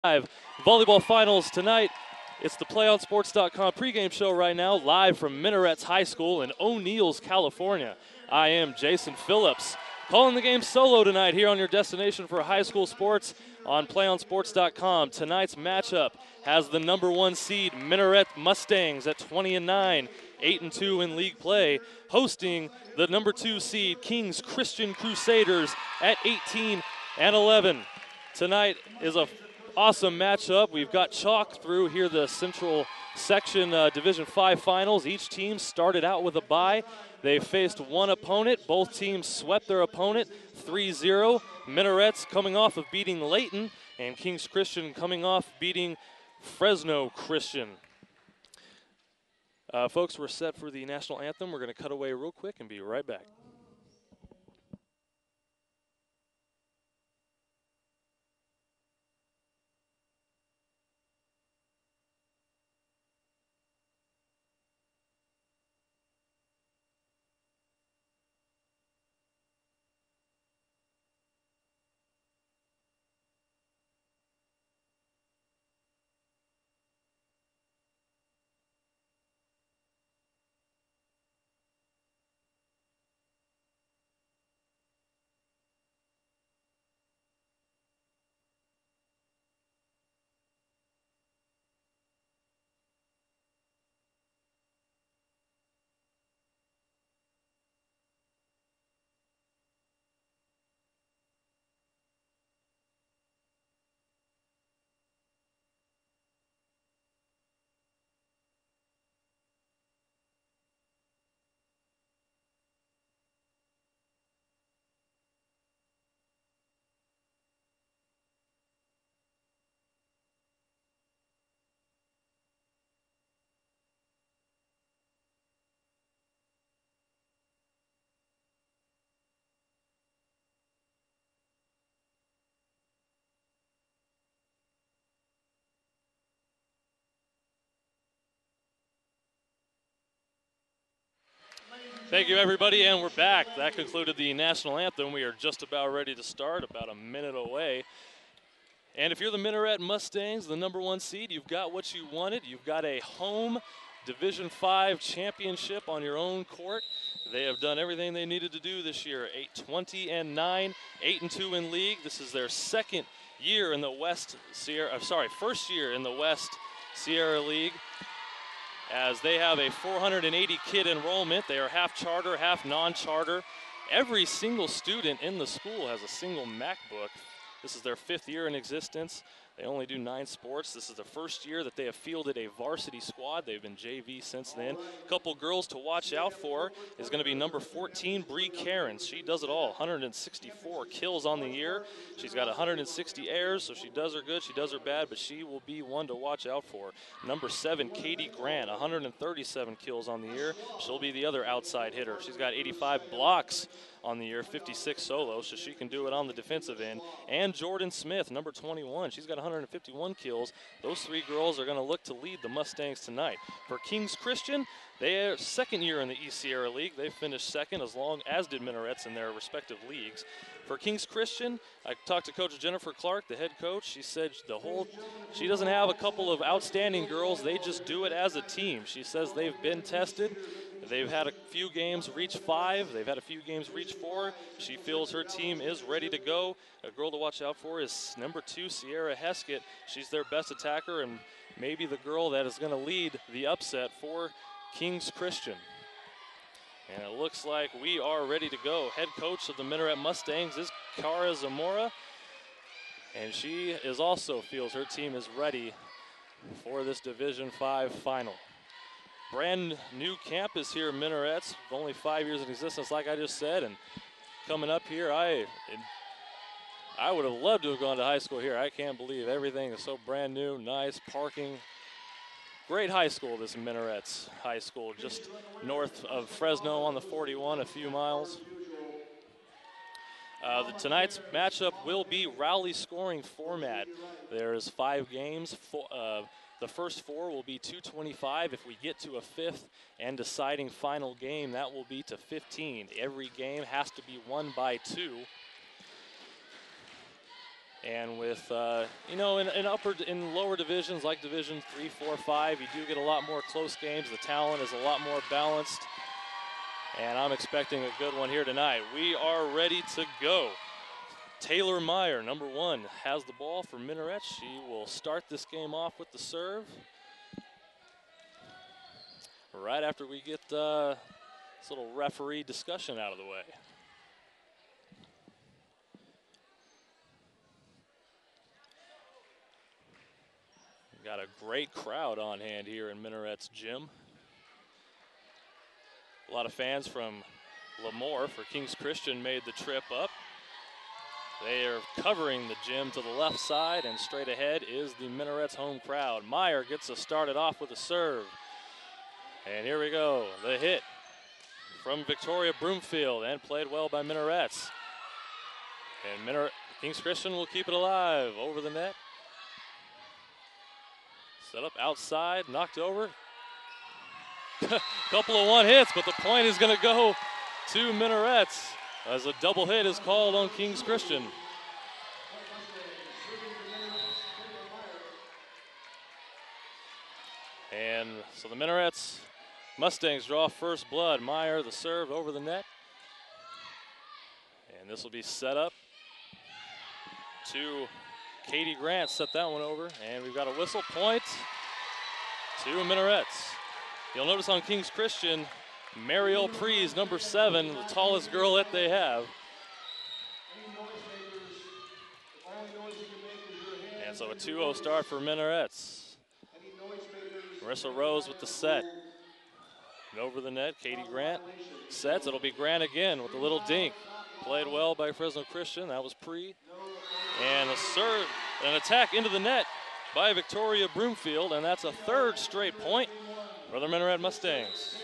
Volleyball finals tonight. It's the PlayOnSports.com pregame show right now, live from Minarets High School in O'Neills, California. I am Jason Phillips, calling the game solo tonight here on your destination for high school sports on PlayOnSports.com. Tonight's matchup has the number 1 seed Minaret Mustangs at 20-9, 8-2 in league play, hosting the number 2 seed Kings Christian Crusaders at 18-11. Tonight is a awesome matchup. We've got chalk through here the Central Section Division 5 finals. Each team started out with a bye. They faced one opponent. Both teams swept their opponent 3-0. Minarets coming off of beating Layton, and Kings Christian coming off beating Fresno Christian. Folks, we're set for the national anthem. We're going to cut away real quick and be right back. Thank you, everybody, and we're back. That concluded the national anthem. We are just about ready to start, about a minute away. And if you're the Minaret Mustangs, the number 1 seed, you've got what you wanted. You've got a home Division 5 championship on your own court. They have done everything they needed to do this year. 20-9, 8-2 in league. This is their second year in the first year in the West Sierra League, as they have a 480 kid enrollment. They are half charter, half non-charter. Every single student in the school has a single MacBook. This is their 5th year in existence. They only do 9 sports. This is the first year that they have fielded a varsity squad. They've been JV since then. A couple girls to watch out for is going to be number 14, Bree Cairns. She does it all, 164 kills on the year. She's got 160 airs, so she does her good, she does her bad, but she will be one to watch out for. Number 7, Katie Grant, 137 kills on the year. She'll be the other outside hitter. She's got 85 blocks on the year, 56 solo, so she can do it on the defensive end. And Jordan Smith, number 21, she's got 151 kills. Those 3 girls are going to look to lead the Mustangs tonight. For Kings Christian, they are second year in the East Sierra League. They finished second, as did Minarets in their respective leagues. For Kings Christian, I talked to Coach Jennifer Clark, the head coach. She said she doesn't have a couple of outstanding girls. They just do it as a team. She says they've been tested. They've had a few games reach 5. They've had a few games reach 4. She feels her team is ready to go. A girl to watch out for is number 2, Sierra Heskett. She's their best attacker and maybe the girl that is going to lead the upset for Kings Christian. And it looks like we are ready to go. Head coach of the Minaret Mustangs is Cara Zamora. And she feels her team is ready for this Division 5 final. Brand new campus here in Minarets, only 5 years in existence, like I just said, and coming up here, I would have loved to have gone to high school here. I can't believe everything is so brand new, nice, parking. Great high school, this Minarets High School, just north of Fresno on the 41, a few miles. Tonight's matchup will be rally scoring format. There's 5 games. The first 4 will be 225. If we get to a 5th and deciding final game, that will be to 15. Every game has to be won by 2. And with, in lower divisions like Division 3, 4, 5, you do get a lot more close games. The talent is a lot more balanced. And I'm expecting a good one here tonight. We are ready to go. Taylor Meyer, number 1, has the ball for Minarets. She will start this game off with the serve. Right after we get this little referee discussion out of the way. Got a great crowd on hand here in Minarets gym. A lot of fans from Lemoore for Kings Christian made the trip up. They are covering the gym to the left side, and straight ahead is the Minarets home crowd. Meyer gets us started off with a serve. And here we go, the hit from Victoria Broomfield, and played well by Minarets. And Kings Christian will keep it alive over the net. Set up outside, knocked over. Couple of one hits, but the point is going to go to Minarets as a double hit is called on Kings Christian. And so the Minarets Mustangs draw first blood. Meyer, the serve over the net. And this will be set up to Katie Grant, set that one over, and we've got a whistle point to Minarets. You'll notice on Kings Christian, Mariel Prees, number 7, the tallest girl that they have. And so a 2-0 start for Minarets. Marissa Rose with the set. And over the net, Katie Grant sets. It'll be Grant again with a little dink. Played well by Fresno Christian. That was Pree. And a serve, an attack into the net by Victoria Broomfield, and that's a 3rd straight point for the Minaret Mustangs.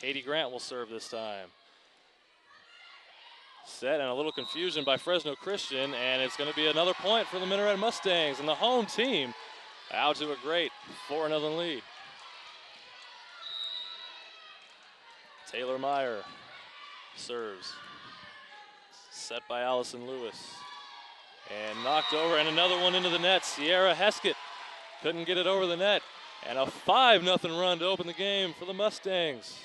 Katie Grant will serve this time. Set, and a little confusion by Fresno Christian, and it's going to be another point for the Minaret Mustangs, and the home team out to a great 4-0 lead. Taylor Meyer serves. Set by Allison Lewis. And knocked over, and another one into the net. Sierra Heskett couldn't get it over the net. And a 5-0 run to open the game for the Mustangs.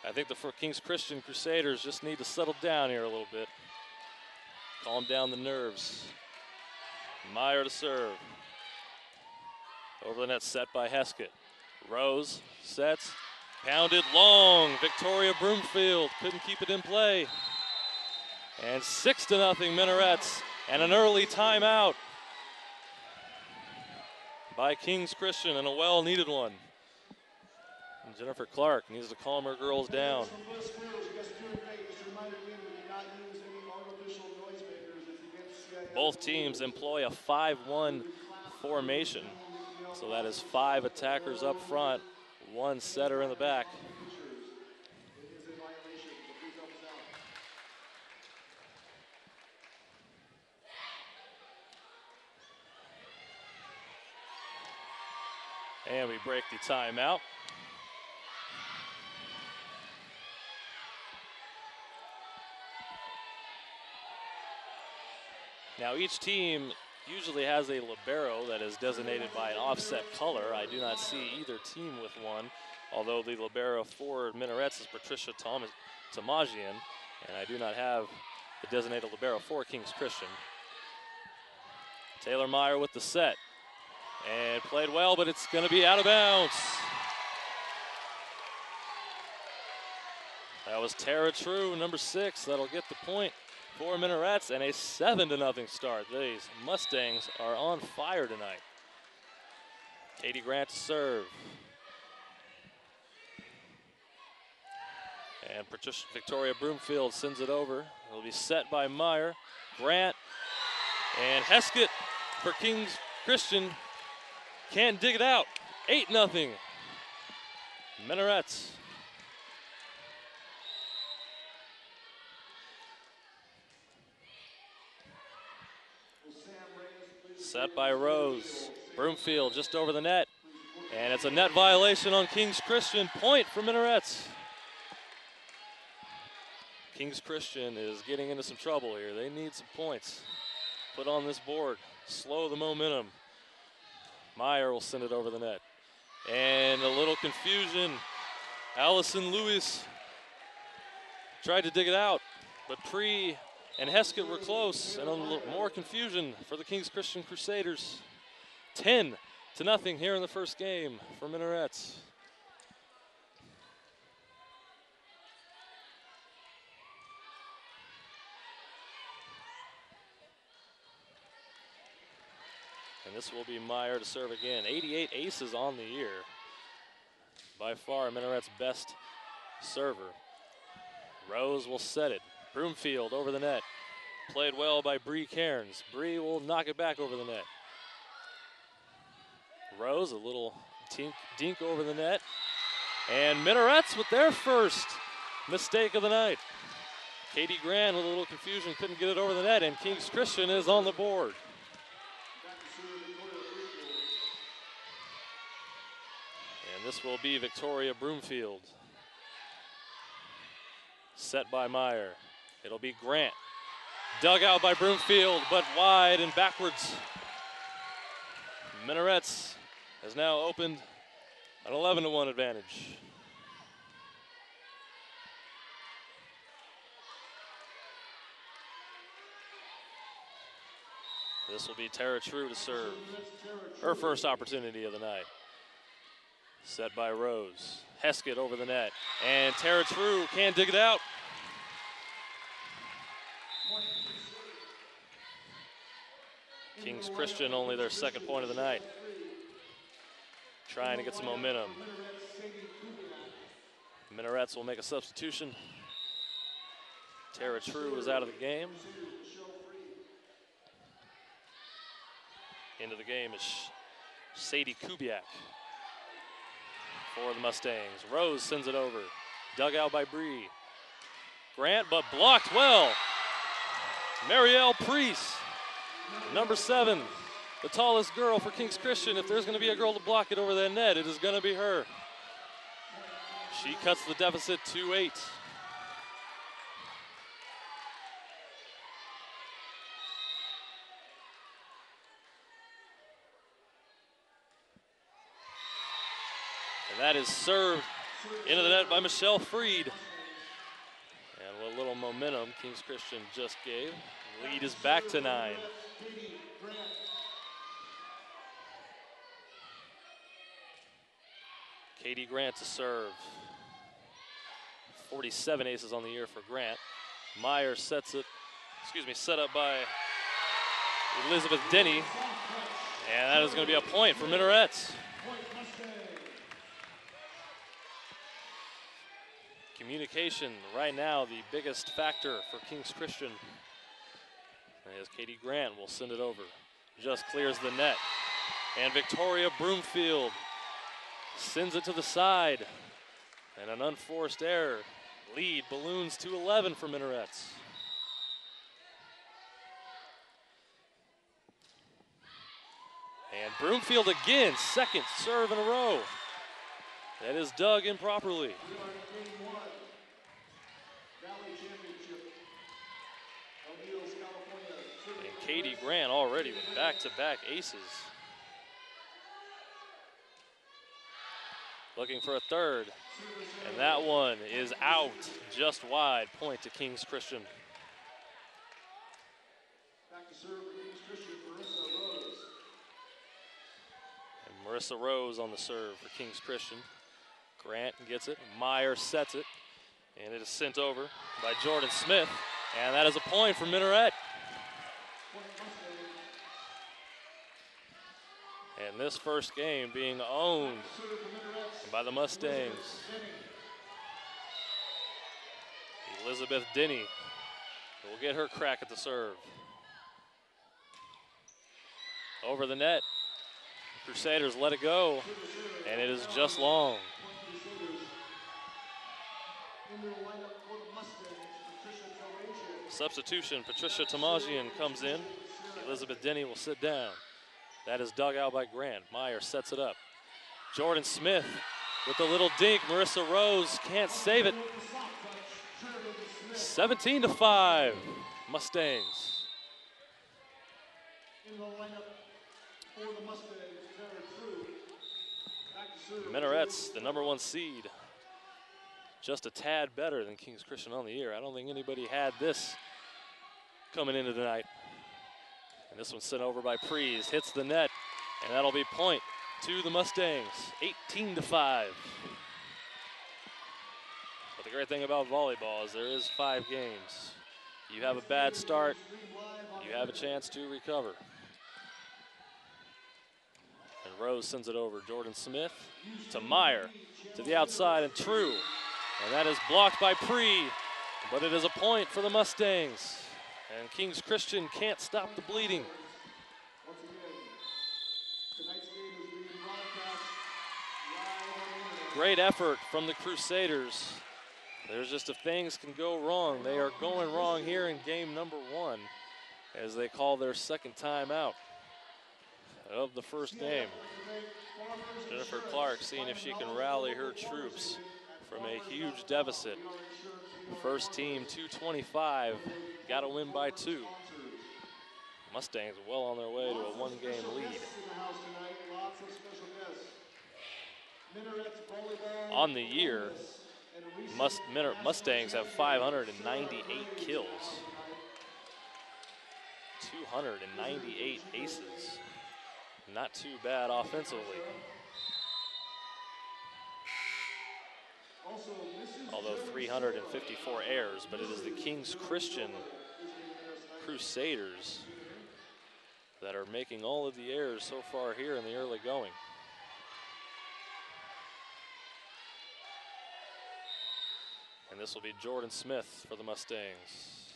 I think the Kings Christian Crusaders just need to settle down here a little bit. Calm down the nerves. Meyer to serve. Over the net, set by Heskett. Rose sets. Pounded long. Victoria Broomfield couldn't keep it in play. And 6-0 Minarets, and an early timeout by Kings Christian, and a well-needed one. And Jennifer Clark needs to calm her girls down. Both teams employ a 5-1 formation. So that is 5 attackers up front, 1 setter in the back. And we break the timeout. Now each team usually has a libero that is designated by an offset color. I do not see either team with one, although the libero for Minarets is Patricia Tomajian, and I do not have the designated libero for Kings Christian. Taylor Meyer with the set. And played well, but it's going to be out of bounds. That was Tara True, number 6. That'll get the point for Minarets, and a 7-0 start. These Mustangs are on fire tonight. Katie Grant to serve. And Victoria Broomfield sends it over. It'll be set by Meyer. Grant and Heskett for Kings Christian. Can't dig it out. 8-0. Minarets. Set by Rose. Broomfield just over the net. And it's a net violation on Kings Christian. Point for Minarets. Kings Christian is getting into some trouble here. They need some points put on this board. Slow the momentum. Meyer will send it over the net. And a little confusion. Allison Lewis tried to dig it out, but Pre and Heskett were close, and a little more confusion for the Kings Christian Crusaders. 10-0 here in the first game for Minarets. And this will be Meyer to serve again. 88 aces on the year. By far Minarets' best server. Rose will set it. Broomfield over the net. Played well by Bree Cairns. Bree will knock it back over the net. Rose, a little dink over the net. And Minarets with their first mistake of the night. Katie Grant with a little confusion, couldn't get it over the net, and Kings Christian is on the board. And this will be Victoria Broomfield. Set by Meyer. It'll be Grant. Dug out by Broomfield, but wide and backwards. Minarets has now opened an 11-1 advantage. This will be Tara True to serve. Her first opportunity of the night. Set by Rose. Heskett over the net. And Tara True can't dig it out. Kings Christian only their second point of the night. Trying to get some momentum. Minarets will make a substitution. Tara True is out of the game. Into the game is Sadie Kubiak for the Mustangs. Rose sends it over. Dug out by Bree. Grant, but blocked well. Marielle Priest, number 7, the tallest girl for Kings Christian. If there's going to be a girl to block it over that net, it is going to be her. She cuts the deficit 2-8. And that is served into the net by Michelle Freed. And with a little momentum Kings Christian just gave, lead is back to 9. Katie Grant to serve. 47 aces on the year for Grant. Meyer sets it, set up by Elizabeth Denny. And that is going to be a point for Minarets. Communication right now the biggest factor for Kings Christian. As Katie Grant will send it over. Just clears the net. And Victoria Broomfield sends it to the side. And an unforced error. Lead balloons to 11 for Minarets. And Broomfield again, second serve in a row. That is dug improperly. And Katie Grant already with back-to-back aces. Looking for a third. And that one is out, just wide. Point to Kings Christian. Back to serve for Kings Christian, Marissa Rose. And Marissa Rose on the serve for Kings Christian. Grant gets it, Meyer sets it, and it is sent over by Jordan Smith, and that is a point for Minaret. And this first game being owned by the Mustangs. Elizabeth Denny will get her crack at the serve. Over the net, Crusaders let it go, and it is just long. Substitution, Patricia Tomajian comes in. Elizabeth Denny will sit down. That is dug out by Grant. Meyer sets it up. Jordan Smith with a little dink. Marissa Rose can't save it. 17-5, Mustangs. In the lineup for the Mustangs, Minarets, the #1 seed, just a tad better than Kings Christian on the year. I don't think anybody had this coming into tonight. And this one's sent over by Prees, hits the net, and that'll be point to the Mustangs, 18-5. But the great thing about volleyball is there is 5 games. You have a bad start, you have a chance to recover. And Rose sends it over. Jordan Smith to Meyer, to the outside and true. And that is blocked by Pree, but it is a point for the Mustangs. And Kings Christian can't stop the bleeding. Great effort from the Crusaders. There's just if things can go wrong, they are going wrong here in game #1 as they call their second timeout of the first game. Jennifer Clark seeing if she can rally her troops from a huge deficit. First team 225, got to win by 2. Mustangs well on their way to a 1-game lead. On the year, Mustangs have 598 kills, 298 aces. Not too bad offensively. Although 354 errors, but it is the Kings Christian Crusaders that are making all of the errors so far here in the early going. And this will be Jordan Smith for the Mustangs.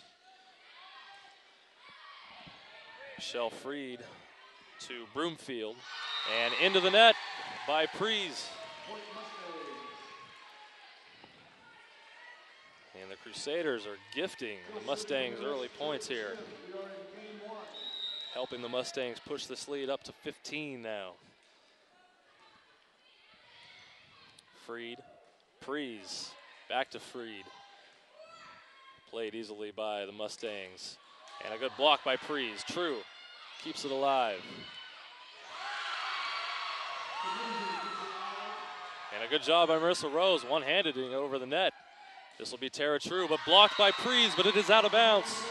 Michelle Freed to Broomfield, and into the net by Prees. And the Crusaders are gifting the Mustangs early points here, helping the Mustangs push this lead up to 15 now. Freed, Prees, back to Freed. Played easily by the Mustangs. And a good block by Prees. True, keeps it alive. And a good job by Marissa Rose, one-handed over the net. This will be Tara True, but blocked by Prees, but it is out of bounds.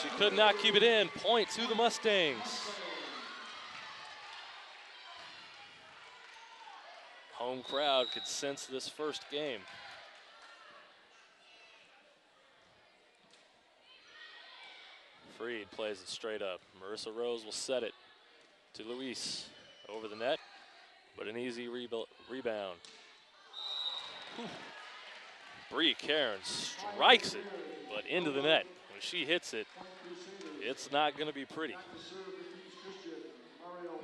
She could not keep it in. Point to the Mustangs. Home crowd could sense this first game. Freed plays it straight up. Marissa Rose will set it to Luis over the net, but an easy rebound. Whew. Bree Cairns strikes it, but into the net. When she hits it, it's not going to be pretty.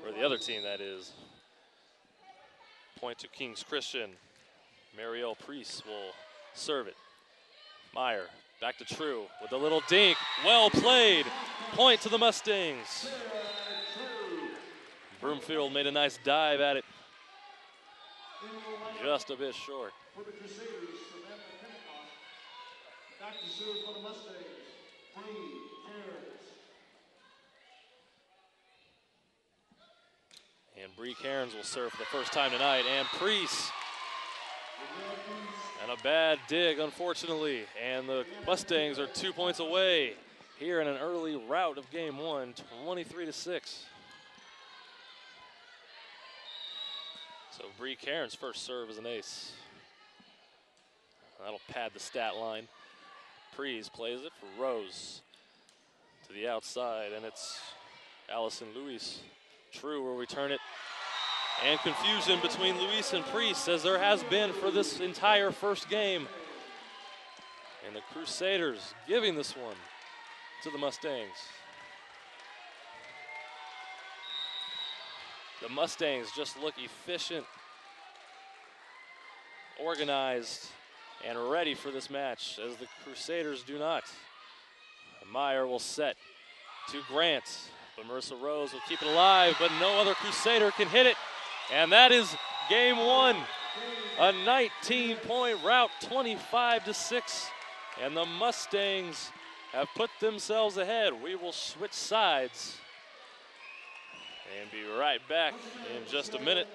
For the other team, that is. Point to Kings Christian. Marielle Priest will serve it. Meyer back to True with a little dink. Well played. Point to the Mustangs. Broomfield made a nice dive at it. Just a bit short. Back to serve for the Mustangs. And Bree Cairns will serve for the first time tonight. And Priest. And a bad dig, unfortunately. And the Mustangs are 2 points away here in an early rout of game 1, 23-6. So Bree Cairns' first serve is an ace. That'll pad the stat line. Prees plays it for Rose to the outside, and it's Allison Luis. True will return it. And confusion between Luis and Priest, as there has been for this entire first game. And the Crusaders giving this one to the Mustangs. The Mustangs just look efficient, organized, and ready for this match, as the Crusaders do not. Meyer will set to Grant, but Marissa Rose will keep it alive, but no other Crusader can hit it. And that is game 1. A 19-point rout, 25-6 And the Mustangs have put themselves ahead. We will switch sides and be right back in just a minute.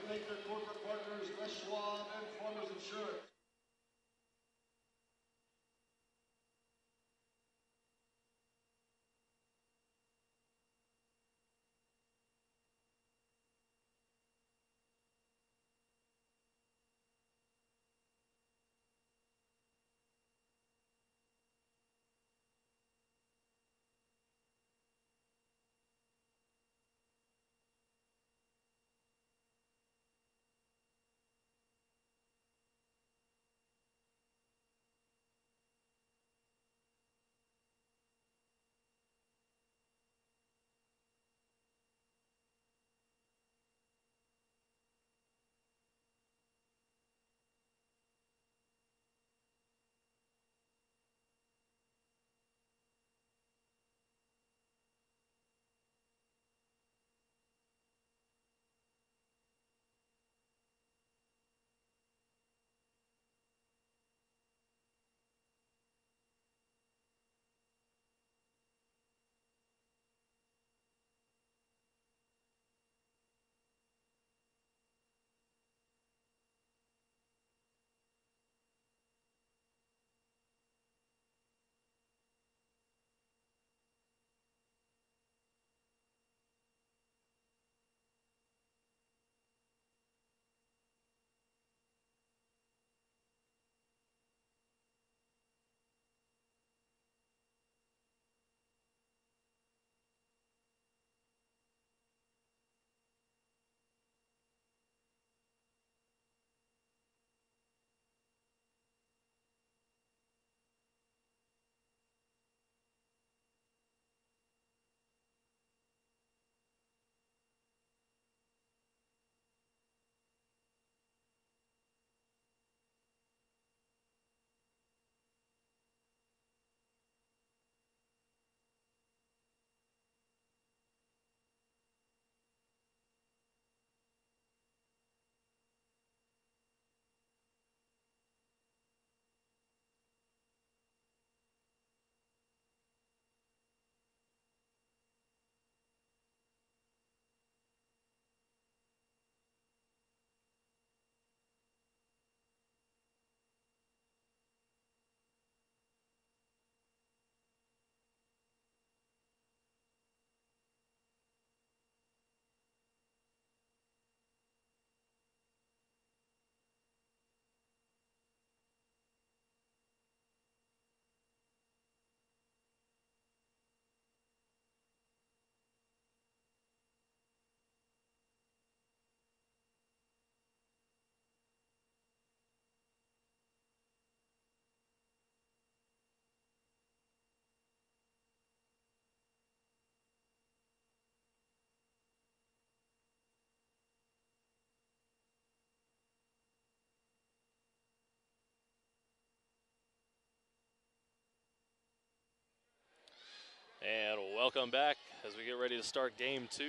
And welcome back as we get ready to start game 2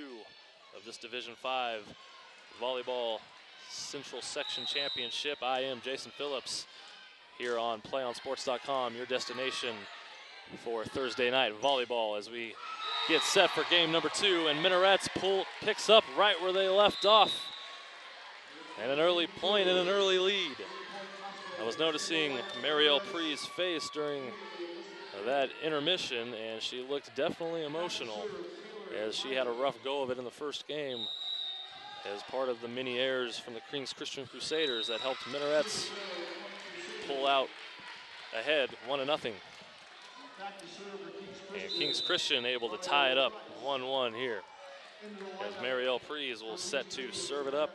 of this Division 5 Volleyball Central Section Championship. I am Jason Phillips here on PlayOnSports.com, your destination for Thursday night volleyball as we get set for game number 2. And Minarets picks up right where they left off. And an early point and an early lead. I was noticing Marielle Pre's face during that intermission, and she looked definitely emotional as she had a rough go of it in the first game as part of the mini airs from the Kings Christian Crusaders that helped Minarets pull out ahead 1-0. And Kings Christian able to tie it up 1-1 here as Marielle Prees will set to serve it up.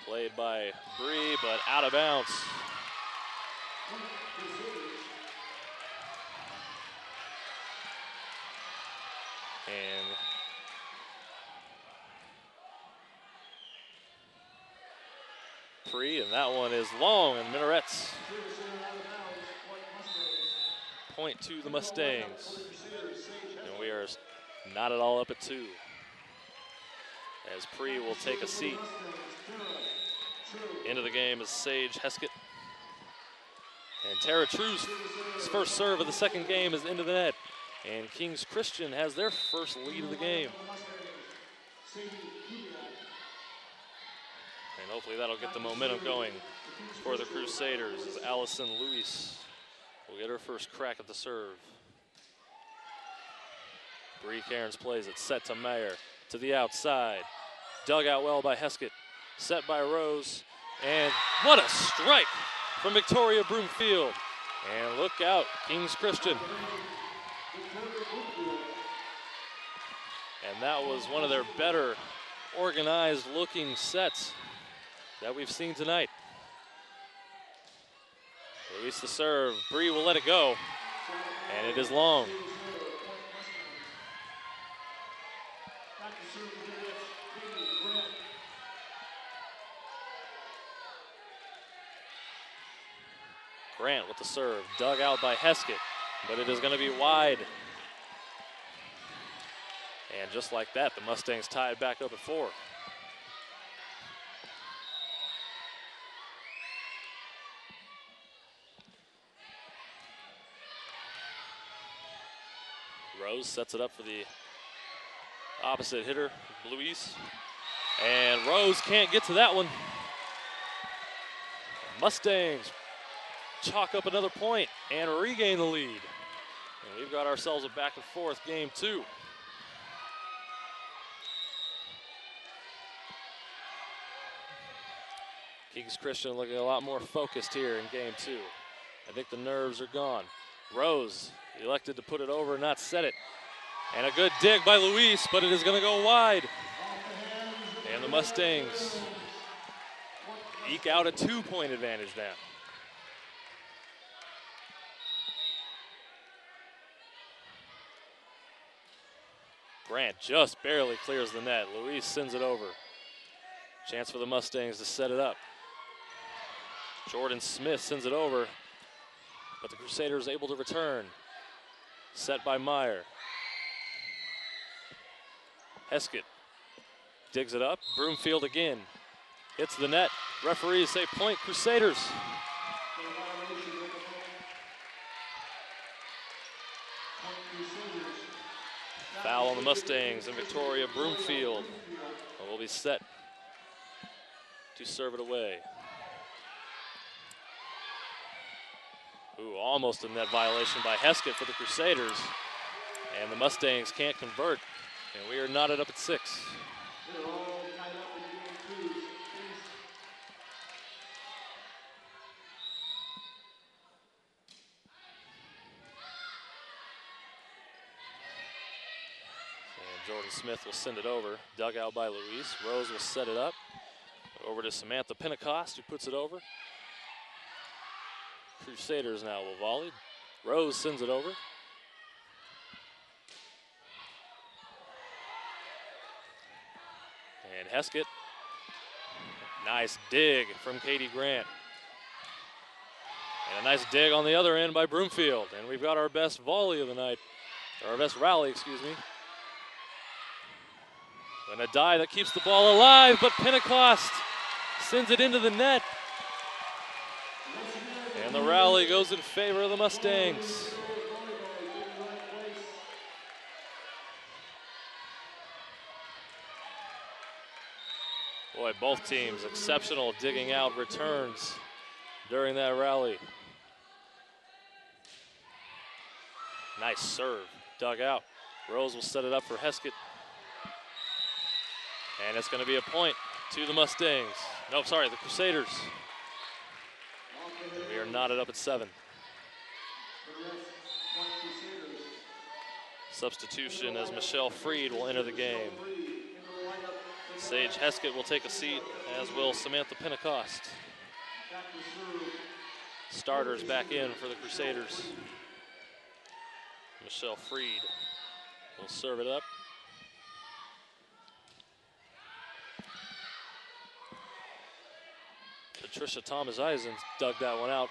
Played by Bree, but out of bounds. And Bree, and that one is long, and Minarets point to the Mustangs. And we are not at all up at 2. As Bree will take a seat. Into the game is Sage Heskett. And Tara True's first serve of the second game is into the net. And Kings Christian has their first lead of the game. And hopefully that'll get the momentum going for the Crusaders as Allison Luis will get her first crack at the serve. Bree Cairns plays it, set to Meyer, to the outside. Dug out well by Heskett, set by Rose, and what a strike from Victoria Broomfield. And look out, Kings Christian. And that was one of their better organized looking sets that we've seen tonight. Luis the serve, Bree will let it go, and it is long. Grant with the serve, dug out by Heskett, but it is going to be wide. And just like that, the Mustangs tied back up at 4. Rose sets it up for the opposite hitter, Luis. And Rose can't get to that one. Mustangs chalk up another point and regain the lead. And we've got ourselves a back and forth game 2. Kings Christian looking a lot more focused here in game 2. I think the nerves are gone. Rose elected to put it over and not set it. And a good dig by Luis, but it is going to go wide. And the Mustangs eke out a 2-point advantage now. Grant just barely clears the net. Luis sends it over. Chance for the Mustangs to set it up. Jordan Smith sends it over, but the Crusaders able to return. Set by Meyer. Heskett digs it up. Broomfield again. Hits the net. Referees say point Crusaders. Foul on the Mustangs and Victoria Broomfield will be set to serve it away. Ooh, almost a net violation by Heskett for the Crusaders. And the Mustangs can't convert. And we are knotted up at 6. Jordan Smith will send it over. Dug out by Luis. Rose will set it up. Over to Samantha Pentecost, who puts it over. Crusaders now will volley. Rose sends it over. And Heskett. Nice dig from Katie Grant. And a nice dig on the other end by Broomfield. And we've got our best volley of the night. Or our best rally, excuse me. And a die that keeps the ball alive, but Pentecost sends it into the net. And the rally goes in favor of the Mustangs. Boy, both teams exceptional digging out returns during that rally. Nice serve, dug out. Rose will set it up for Heskett. And it's going to be a point to the Mustangs. No, sorry, the Crusaders. And we are knotted up at 7. Substitution as Michelle Freed will enter the game. Sage Heskett will take a seat, as will Samantha Pentecost. Starters back in for the Crusaders. Michelle Freed will serve it up. Patricia Thomas Eisen dug that one out.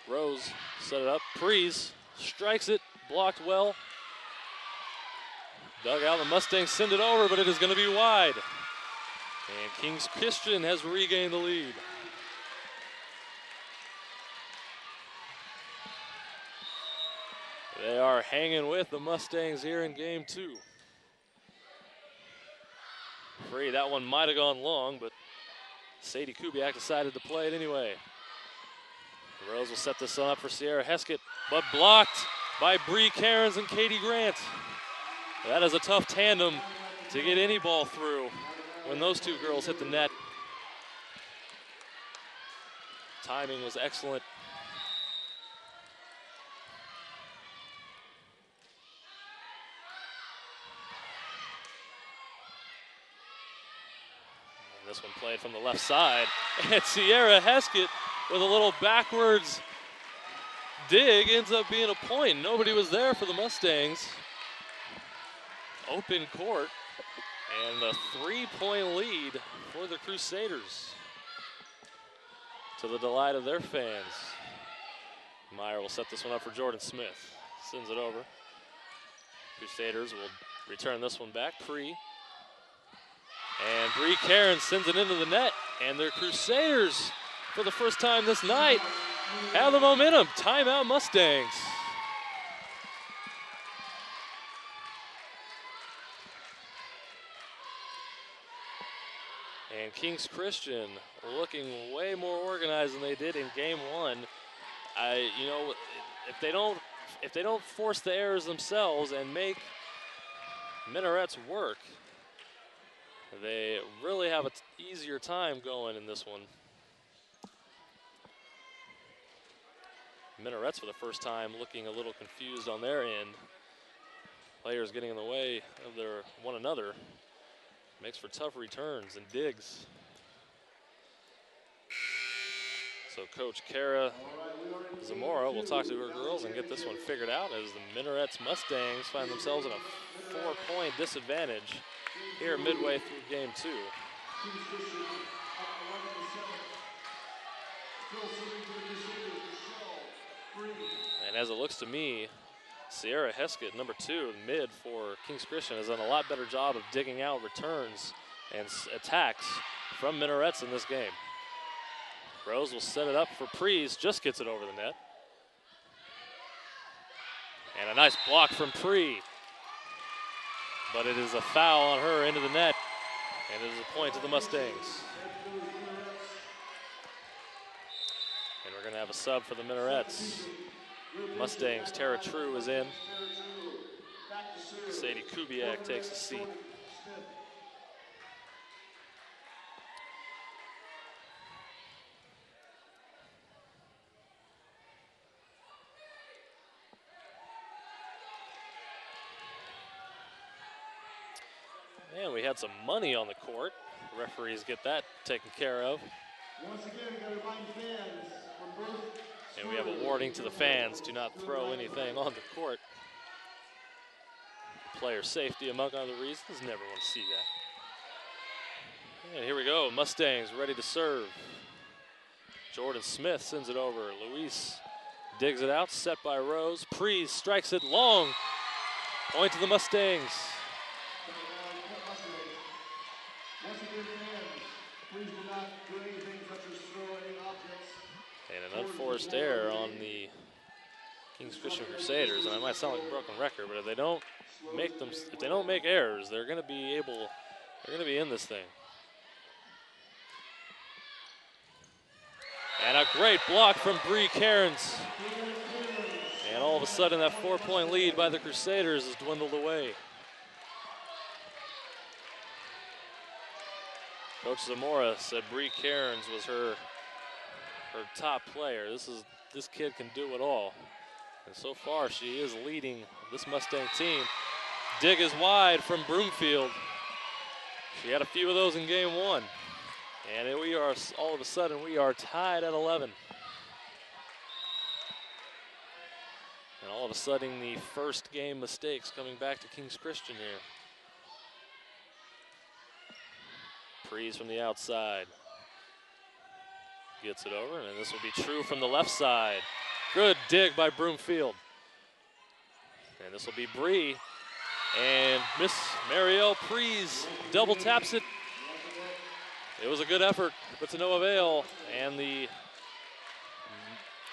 Rose set it up. Prees strikes it, blocked well. Dug out, the Mustangs send it over, but it is going to be wide. And Kings Christian has regained the lead. They are hanging with the Mustangs here in game 2. Free, that one might have gone long, but Sadie Kubiak decided to play it anyway. Rose will set this one up for Sierra Heskett, but blocked by Bree Cairns and Katie Grant. That is a tough tandem to get any ball through when those two girls hit the net. Timing was excellent. And this one played from the left side. And Sierra Heskett with a little backwards dig ends up being a point. Nobody was there for the Mustangs. Open court. And a 3-point lead for the Crusaders, to the delight of their fans. Meyer will set this one up for Jordan Smith. Sends it over. Crusaders will return this one back. And Bree Cairns sends it into the net. And their Crusaders, for the first time this night, have the momentum. Timeout Mustangs. And Kings Christian looking way more organized than they did in game 1. You know, if they don't force the errors themselves and make Minarets work, they really have an easier time going in this one. Minarets for the first time looking a little confused on their end. Players getting in the way of their one another. Makes for tough returns and digs. So Coach Kara Zamora will talk to her girls and get this one figured out as the Minarets Mustangs find themselves in a 4-point disadvantage here midway through game 2. And as it looks to me, Sierra Heskett, number 2, mid for Kings Christian, has done a lot better job of digging out returns and attacks from Minarets in this game. Rose will set it up for Prees, just gets it over the net. And a nice block from Pree. But it is a foul on her into the net, and it is a point to the Mustangs. And we're going to have a sub for the Minarets. Mustangs, Tara True is in. Sadie Kubiak takes a seat. And we had some money on the court. The referees get that taken care of. Once again, we got to remind fans from both. And we have a warning to the fans, do not throw anything on the court. Player safety, among other reasons, never want to see that. And here we go, Mustangs ready to serve. Jordan Smith sends it over. Luis digs it out, set by Rose. Prees strikes it long. Point to the Mustangs. Once again, fans, please do not do anything such as throw any objects. And an unforced error on the Kings Christian Crusaders, and I might sound like a broken record, but if they don't make errors, they're going to be in this thing. And a great block from Bree Cairns. And all of a sudden, that 4-point lead by the Crusaders has dwindled away. Coach Zamora said Bree Cairns was her top player. This kid can do it all. And so far, she is leading this Mustang team. Dig is wide from Broomfield. She had a few of those in game 1. And all of a sudden, we are tied at 11. And all of a sudden, the first game mistakes coming back to Kings Christian here. Prees from the outside. Gets it over, and this will be true from the left side. Good dig by Broomfield. And this will be Bree. And Miss Marielle Prees double taps it. It was a good effort, but to no avail. And the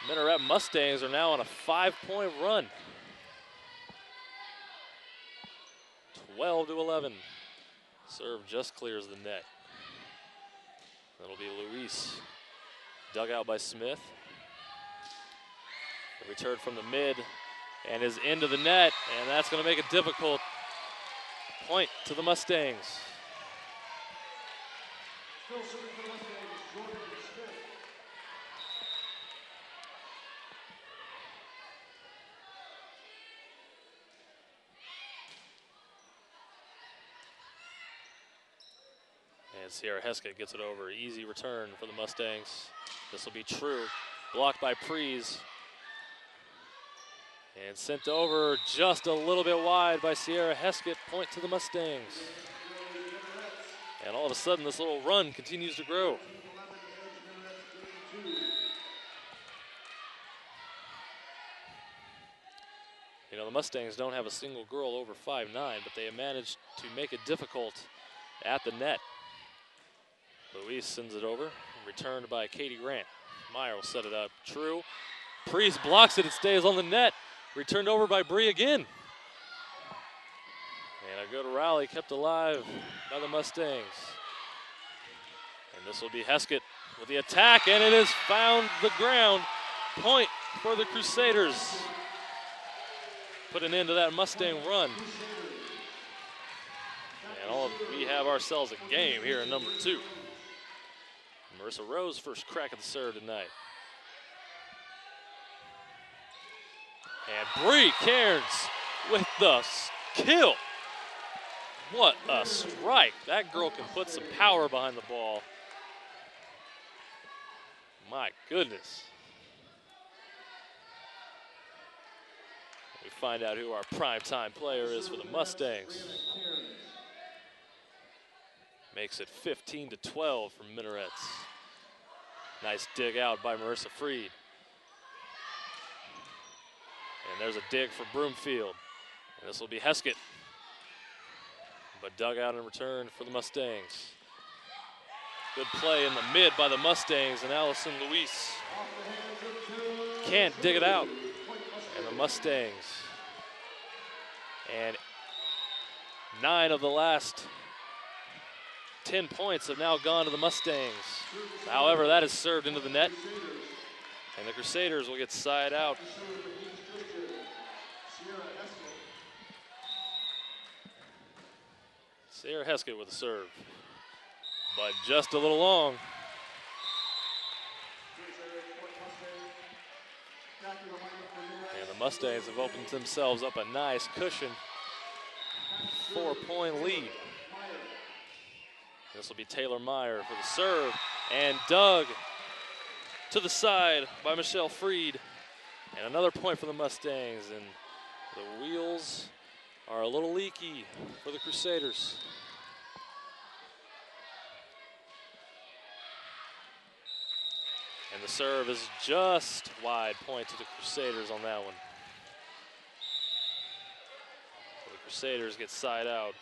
Minaret Mustangs are now on a 5-point run. 12-11. Serve just clears the net. That'll be Luis. Dug out by Smith. The return from the mid and is into the net, and that's going to make it difficult. Point to the Mustangs. Still serving for the Mustangs, Jordan Smith. And Sierra Heskett gets it over. Easy return for the Mustangs. This will be true. Blocked by Prees. And sent over just a little bit wide by Sierra Heskett. Point to the Mustangs. And all of a sudden, this little run continues to grow. You know, the Mustangs don't have a single girl over 5'9", but they have managed to make it difficult at the net. Luis sends it over, returned by Katie Grant. Meyer will set it up, true. Priest blocks it, it stays on the net. Returned over by Bree again. And a good rally kept alive by the Mustangs. And this will be Heskett with the attack, and it has found the ground. Point for the Crusaders. Put an end to that Mustang run. And we have ourselves a game here in number 2. Marissa Rose first crack at the serve tonight. And Bree Cairns with the kill. What a strike. That girl can put some power behind the ball. My goodness. We find out who our primetime player is for the Mustangs. Makes it 15-12 from Minarets. Nice dig out by Marissa Freed. And there's a dig for Broomfield. And this will be Heskett. But dug out in return for the Mustangs. Good play in the mid by the Mustangs, and Allison Luis can't dig it out. And the Mustangs. And 9 of the last 10 points have now gone to the Mustangs. However, that is served into the net. And the Crusaders will get side out. Sierra Heskett with a serve, but just a little long. And the Mustangs have opened themselves up a nice cushion. 4-point lead. This will be Taylor Meyer for the serve, and dug to the side by Michelle Freed. And another point for the Mustangs, and the wheels are a little leaky for the Crusaders. And the serve is just wide. Point to the Crusaders on that one. So the Crusaders get side out.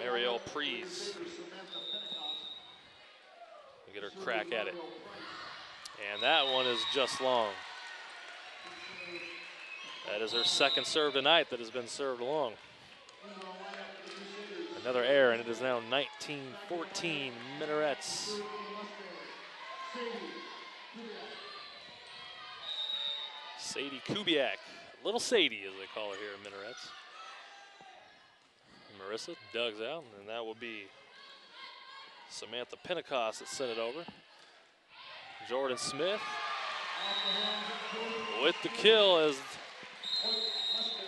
Marielle Prees will get her crack at it. And that one is just long. That is her second serve tonight that has been served long. Another error, and it is now 19-14 Minarets. Sadie Kubiak, little Sadie as they call her here in Minarets. Marissa dugs out, and that will be Samantha Pentecost that sent it over. Jordan Smith with the kill as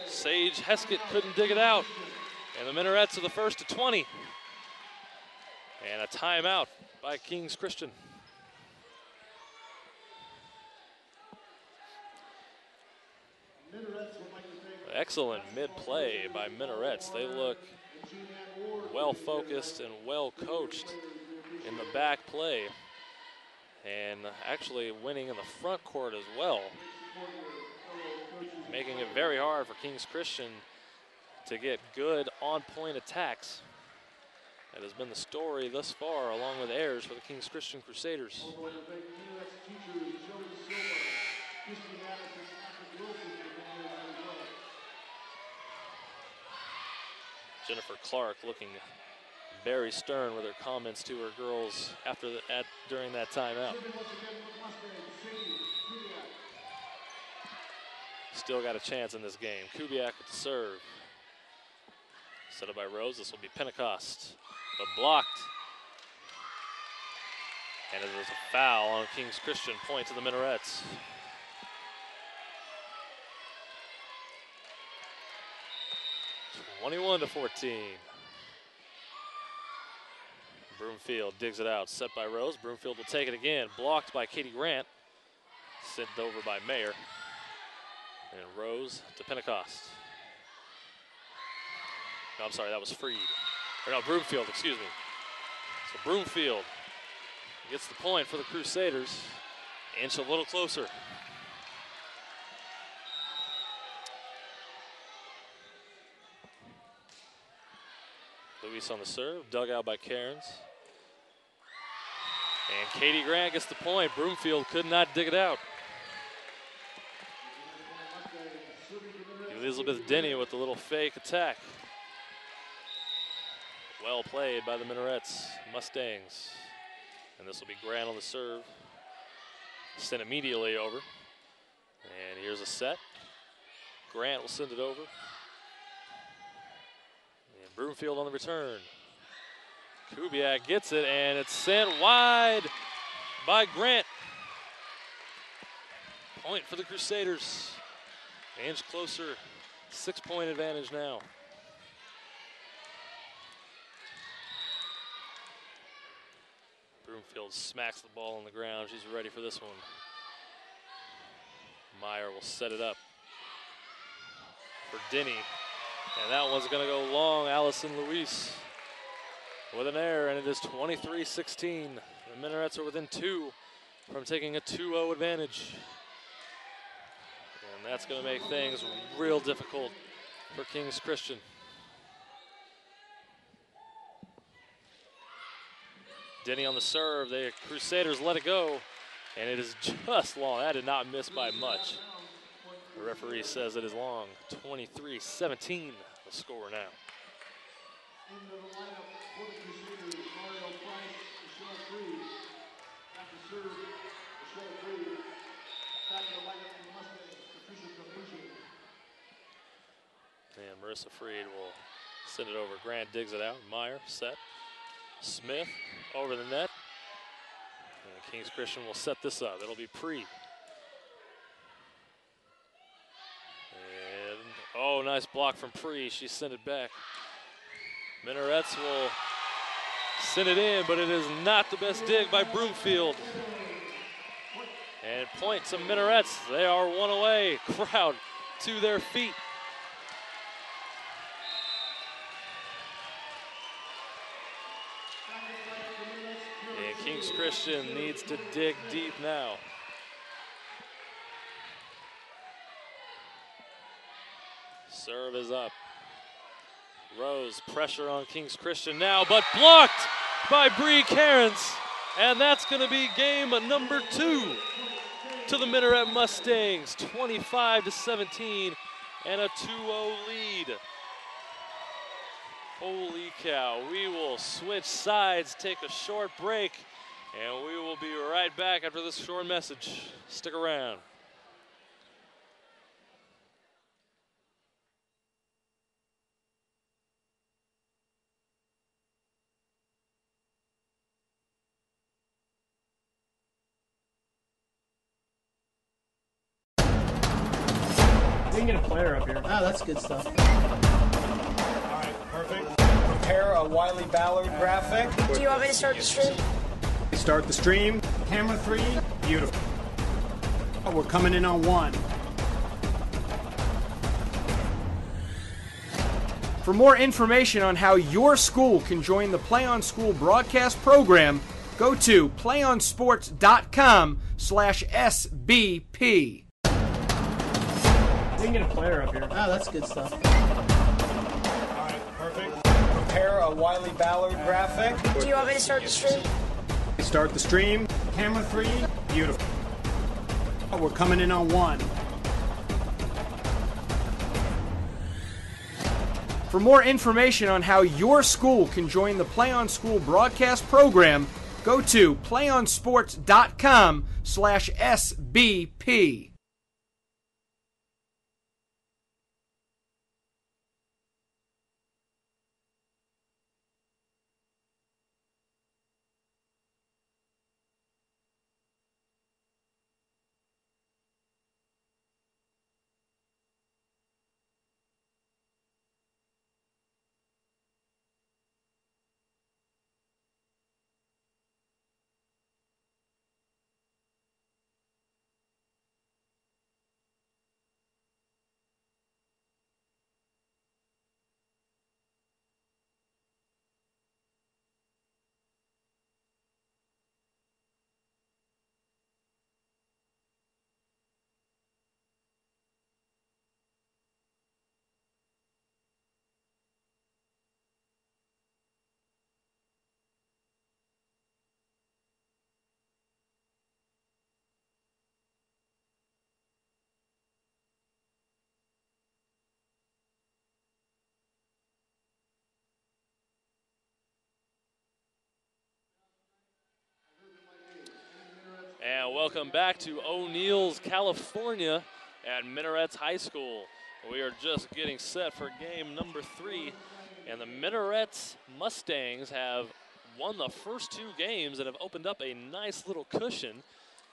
Sage Heskett couldn't dig it out. And the Minarets are the first to 20. And a timeout by Kings Christian. Excellent mid-play by Minarets. They look well-focused and well-coached in the back play. And actually winning in the front court as well. Making it very hard for Kings Christian to get good on-point attacks That has been the story thus far, along with errors for the Kings Christian Crusaders. Jennifer Clark looking very stern with her comments to her girls during that timeout. Still got a chance in this game. Kubiak with the serve. Set up by Rose. This will be Pentecost, but blocked. And it is a foul on Kings Christian. Point to the Minarets. (21-14). Broomfield digs it out. Set by Rose. Broomfield will take it again. Blocked by Katie Grant. Sent over by Mayer. And Rose to Pentecost. No, I'm sorry, that was Freed. Or no, Broomfield, excuse me. So Broomfield gets the point for the Crusaders. Inch a little closer. Luis on the serve, dug out by Cairns. And Katie Grant gets the point. Broomfield could not dig it out. Elizabeth Denny with the little fake attack. Well played by the Minarets Mustangs. And this will be Grant on the serve. Sent immediately over. And here's a set. Grant will send it over. And Broomfield on the return. Kubiak gets it, and it's sent wide by Grant. Point for the Crusaders. An inch closer, 6-point advantage now. Broomfield smacks the ball on the ground. She's ready for this one. Meyer will set it up for Denny. And that one's gonna go long. Allison Luis with an error, and it is 23-16. The Minarets are within 2 from taking a 2-0 advantage. And that's going to make things real difficult for Kings Christian. Denny on the serve. The Crusaders let it go, and it is just long. That did not miss by much. The referee says it is long. 23-17, the score now. Into the lineup for the Crusaders, Mario Price, Michelle Freed. After serve, Michelle Freed. Back in the lineup for the Mustangs, Patricia Capucci. And Marissa Freed will send it over. Grant digs it out. Meyer set. Smith over the net. And Kings Christian will set this up. It'll be Pre. And, oh, nice block from Pre. She sent it back. Minarets will send it in, but it is not the best dig by Broomfield. And point to Minarets. They are one away. Crowd to their feet. And Kings Christian needs to dig deep now. Serve is up. Rose, pressure on Kings Christian now, but blocked by Bree Cairns. And that's going to be game number 2 to the Minaret Mustangs. 25-17 and a 2-0 lead. Holy cow. We will switch sides, take a short break, and we will be right back after this short message. Stick around. We can get a player up here. Oh, that's good stuff. All right, perfect. Prepare a Wiley Ballard graphic. Do you want me to start the stream? Start the stream. Camera 3. Beautiful. We're coming in on 1. For more information on how your school can join the Play On School broadcast program, go to playonsports.com/SBP. We can get a player up here. Oh, that's good stuff. All right, perfect. prepare a Wiley Ballard graphic. Do you want me to start the stream? Start the stream. Camera 3. Beautiful. We're coming in on 1. For more information on how your school can join the Play On School broadcast program, go to playonsports.com/SBP. And welcome back to O'Neill's, California at Minarets High School. We are just getting set for game number 3, and the Minarets Mustangs have won the first 2 games and have opened up a nice little cushion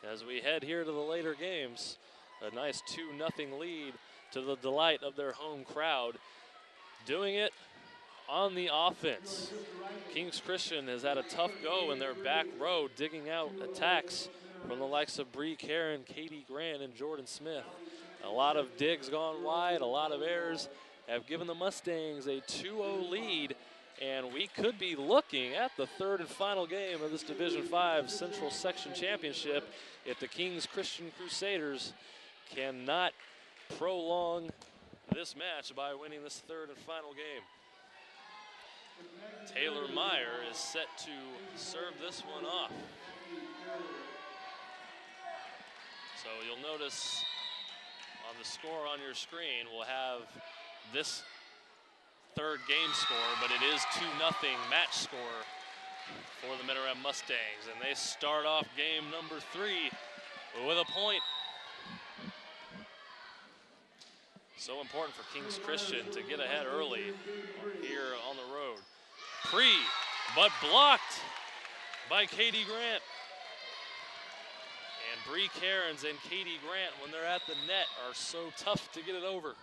as we head here to the later games. A nice 2-0 lead to the delight of their home crowd. Doing it on the offense. Kings Christian has had a tough go in their back row, digging out attacks from the likes of Bree Karen, Katie Grant, and Jordan Smith. A lot of digs gone wide, a lot of errors have given the Mustangs a 2-0 lead, and we could be looking at the third and final game of this Division V Central Section Championship if the Kings Christian Crusaders cannot prolong this match by winning this third and final game. Taylor Meyer is set to serve this one off. So you'll notice on the score on your screen, we'll have this third game score, but it is 2-0 match score for the Minaret Mustangs. And they start off game number 3 with a point. So important for Kings Christian to get ahead early here on the road. But blocked by Katie Grant. And Bree Cairns and Katie Grant, when they're at the net, are so tough to get it over.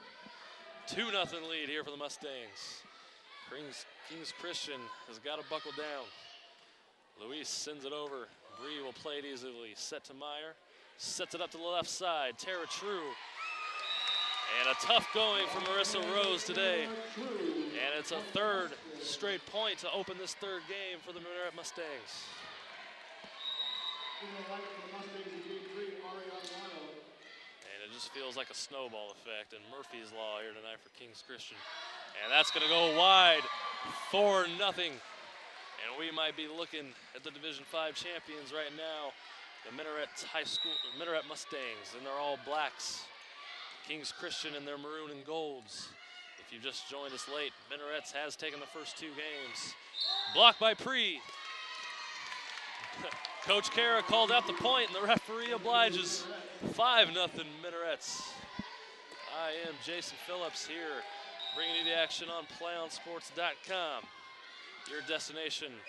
2-0 lead here for the Mustangs. Kings Christian has got to buckle down. Luis sends it over. Bree will play it easily. Set to Meyer. Sets it up to the left side. Tara True. And a tough going for Marissa Rose today. And it's a third straight point to open this third game for the Minaret Mustangs. And it just feels like a snowball effect and Murphy's Law here tonight for Kings Christian. And that's going to go wide, 4-0. And we might be looking at the Division V champions right now, the Minaret Mustangs, and they're all blacks. Kings Christian in their maroon and golds. If you just joined us late, Minarets has taken the first 2 games. Blocked by Pree. Coach Kara called out the point, and the referee obliges. 5-0 Minarets. I am Jason Phillips here, bringing you the action on playonsports.com, your destination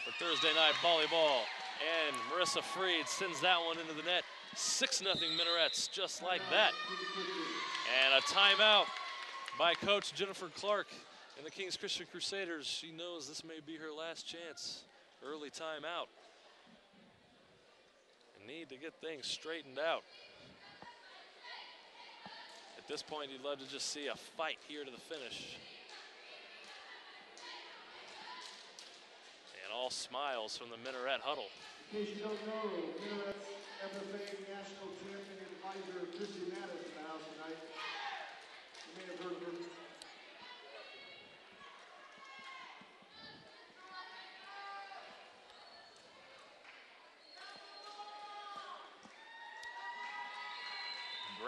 for Thursday night volleyball. And Marissa Freed sends that one into the net. 6-0 Minarets, just like that. And a timeout by Coach Jennifer Clark and the Kings Christian Crusaders. She knows this may be her last chance. Early timeout. And need to get things straightened out. At this point, you'd love to just see a fight here to the finish. And all smiles from the Minaret huddle. In case you don't know, Minaret's FFA National Champion Advisor Chrissy Mattis in the house tonight. You may have heard of her.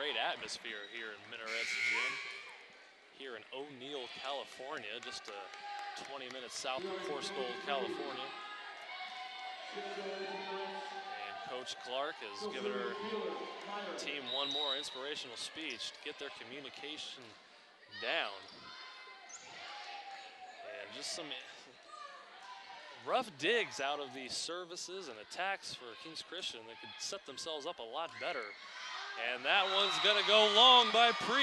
great atmosphere here in Minarets Gym, here in O'Neill, California, just 20 minutes south of Corscold, California. And Coach Clark has given her team one more inspirational speech to get their communication down. And just some rough digs out of the services and attacks for Kings Christian that could set themselves up a lot better. And that one's gonna go long by Pre.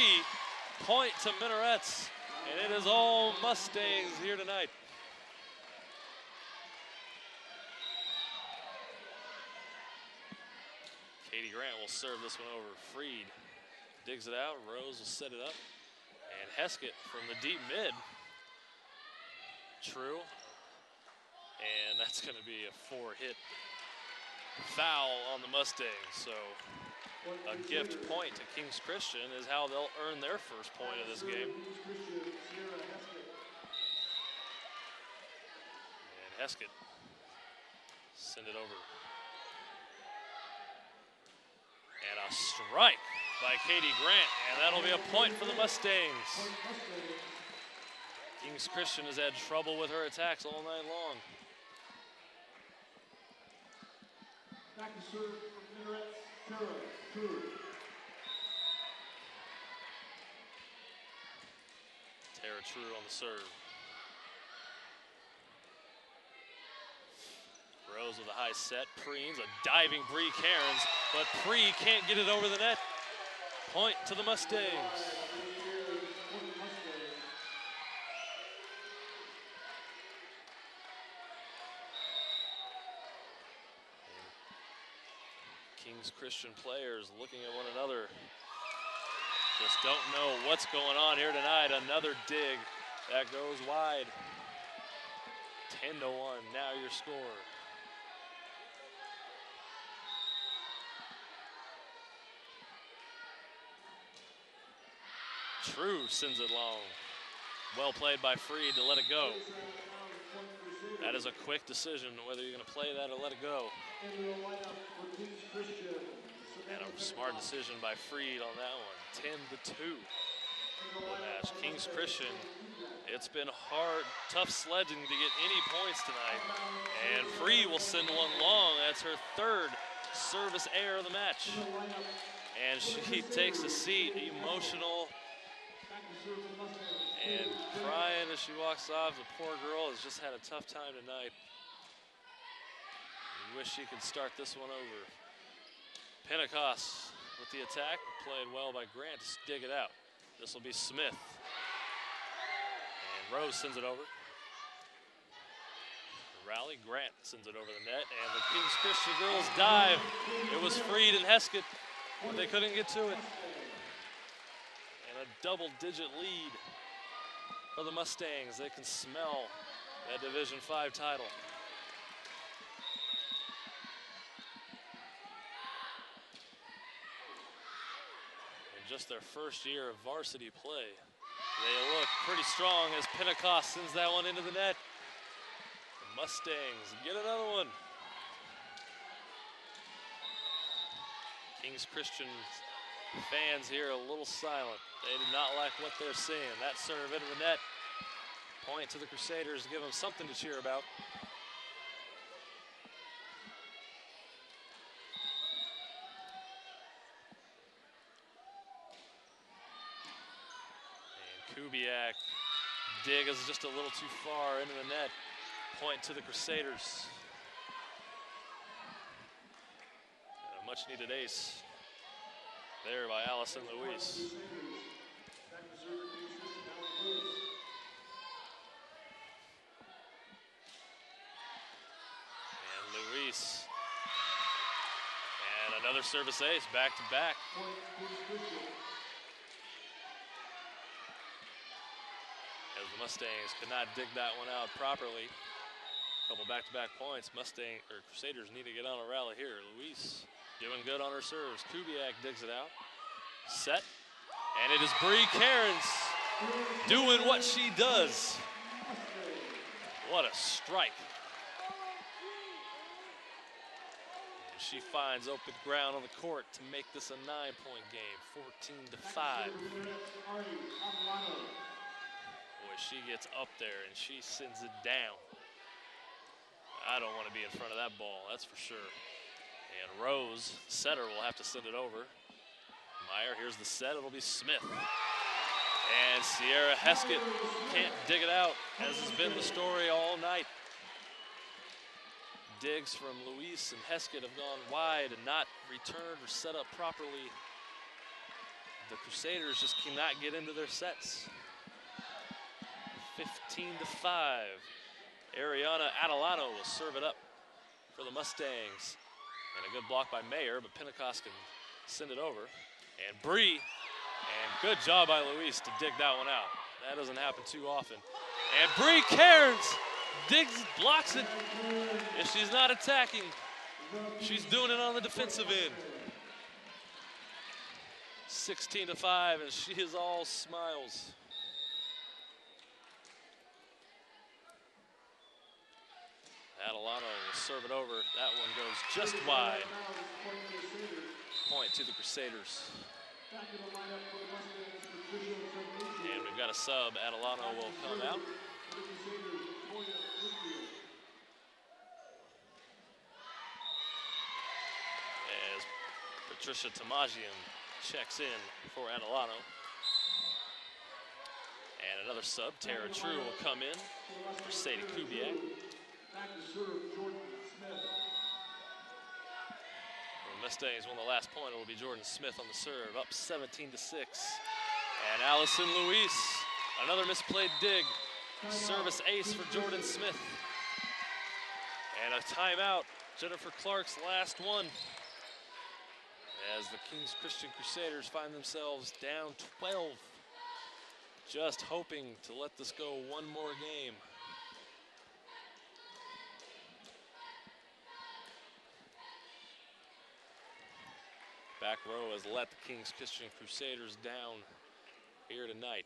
Point to Minarets. And it is all Mustangs here tonight. Katie Grant will serve this one over. Freed digs it out. Rose will set it up. And Heskett from the deep mid. True. And that's going to be a 4-hit foul on the Mustangs. So a gift point to Kings Christian is how they'll earn their first point of this game. And Heskett send it over. And a strike by Katie Grant, and that'll be a point for the Mustangs. Kings Christian has had trouble with her attacks all night long. Back to serve for Minarets, Tara True. Tara True on the serve. Rose with a high set. Preens, a diving Bree Cairns, but Pre can't get it over the net. Point to the Mustangs. Kings Christian players looking at one another. Just don't know what's going on here tonight. Another dig that goes wide. 10-1, now your score. True sends it long. Well played by Freed to let it go. That is a quick decision whether you're going to play that or let it go. And a smart decision by Freed on that one. 10-2 the match. Kings Christian, it's been hard, tough sledging to get any points tonight. And Freed will send one long. That's her third service error of the match. And she takes a seat, emotional and crying as she walks off. The poor girl has just had a tough time tonight. We wish she could start this one over. Pentecost with the attack, played well by Grant to dig it out. This will be Smith. And Rose sends it over. Rally, Grant sends it over the net, and the Kings Christian girls dive. It was Freed and Heskett, but they couldn't get to it. And a double-digit lead for the Mustangs. They can smell that Division V title. Just their first year of varsity play. They look pretty strong as Pentecost sends that one into the net. The Mustangs get another one. Kings Christian fans here a little silent. They do not like what they're seeing. That serve into the net. Point to the Crusaders to give them something to cheer about. Kubiak dig is just a little too far into the net. Point to the Crusaders. And a much needed ace there by Allison Luis. And Luis. And another service ace, back to back. As the Mustangs could not dig that one out properly. A couple back-to-back points. Crusaders need to get on a rally here. Luis doing good on her serves. Kubiak digs it out. Set. And it is Bree Cairns doing what she does. What a strike. And she finds open ground on the court to make this a 9-point game, 14-5. Boy, she gets up there and she sends it down. I don't want to be in front of that ball, that's for sure. And Rose, setter, will have to send it over. Meyer, here's the set, it'll be Smith. And Sierra Heskett can't dig it out, as has been the story all night. Digs from Luis and Heskett have gone wide and not returned or set up properly. The Crusaders just cannot get into their sets. 15-5. Ariana Adelano will serve it up for the Mustangs. And a good block by Mayer, but Pentecost can send it over. And Bree, and good job by Luis to dig that one out. That doesn't happen too often. And Bree Cairns digs, blocks it. If she's not attacking, she's doing it on the defensive end. 16-5, and she is all smiles. Adelano will serve it over. That one goes just wide. Point to the Crusaders. And we've got a sub. Adelano will come out. As Patricia Tamajian checks in for Adelano. And another sub, Tara True, will come in for Sadie Kubiak. The Mustangs won the last point. It will be Jordan Smith on the serve, up 17-6. And Allison Luis, another misplayed dig. Service ace for Jordan Smith. And a timeout, Jennifer Clark's last one. As the Kings Christian Crusaders find themselves down 12. Just hoping to let this go one more game. Back row has let the Kings Christian Crusaders down here tonight.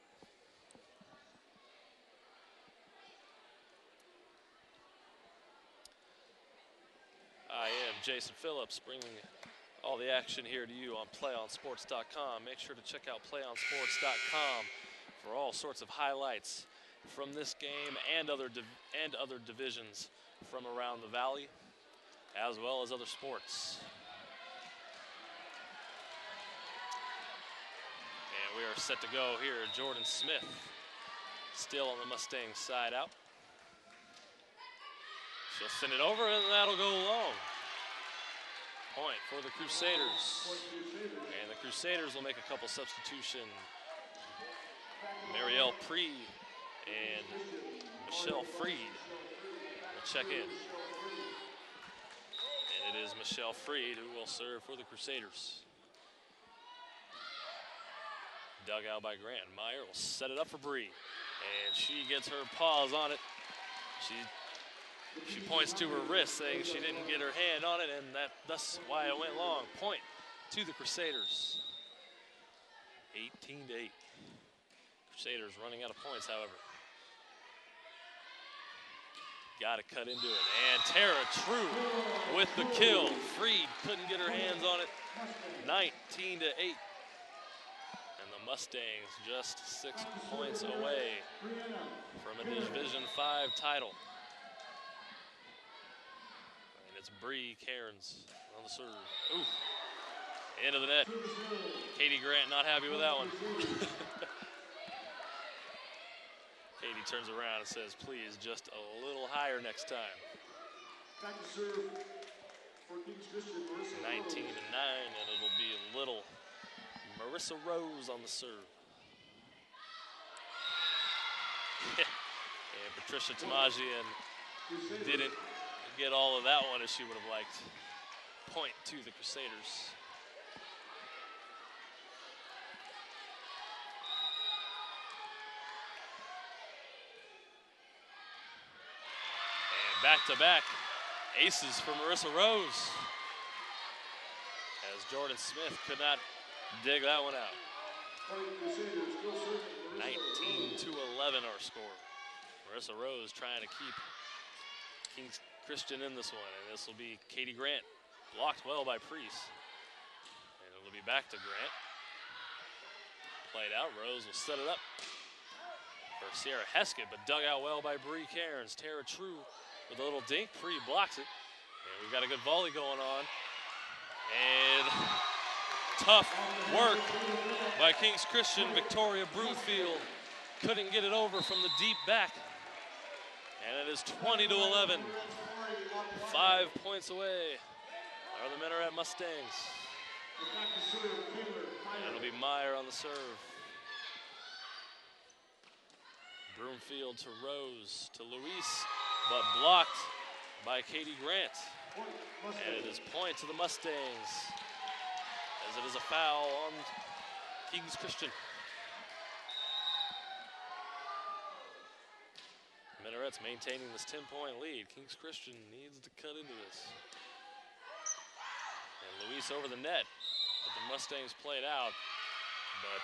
I am Jason Phillips, bringing all the action here to you on PlayOnSports.com. Make sure to check out PlayOnSports.com for all sorts of highlights from this game and other divisions from around the Valley, as well as other sports. And we are set to go here. Jordan Smith still on the Mustang side out. She'll send it over and that'll go long. Point for the Crusaders. And the Crusaders will make a couple substitutions. Marielle Pree and Michelle Freed will check in. And it is Michelle Freed who will serve for the Crusaders. Dug out by Grant. Meyer will set it up for Bree. And she gets her paws on it. She points to her wrist, saying she didn't get her hand on it, and that's why it went long. Point to the Crusaders. 18-8. Crusaders running out of points, however. Got to cut into it. And Tara True with the kill. Freed couldn't get her hands on it. 19-8. And the Mustangs just 6 points away from a Division V title. And it's Bree Cairns on the serve. Ooh. Into the net. Katie Grant not happy with that one. Katie turns around and says, please, just a little higher next time. 19-9, and it'll be a little Marissa Rose on the serve. And Patricia Tamajian didn't get all of that one as she would have liked. Point to the Crusaders. Back-to-back aces for Marissa Rose, as Jordan Smith could not dig that one out. 19-11 our score. Marissa Rose trying to keep Kings Christian in this one, and this will be Katie Grant Blocked well by Priest. And it'll be back to Grant. Played out. Rose will set it up for Sierra Heskett, but dug out well by Bree Cairns. Tara True with a little dink. Bree blocks it. And we've got a good volley going on. And tough work by Kings Christian. Victoria Broomfield couldn't get it over from the deep back. And it is 20-11. 5 points away are the Minaret Mustangs. And it'll be Meyer on the serve. Broomfield to Rose to Luis, but blocked by Katie Grant. And it is point to the Mustangs, as it is a foul on Kings Christian. Minarets maintaining this 10-point lead. Kings Christian needs to cut into this. And Luis over the net, but the Mustangs played out. But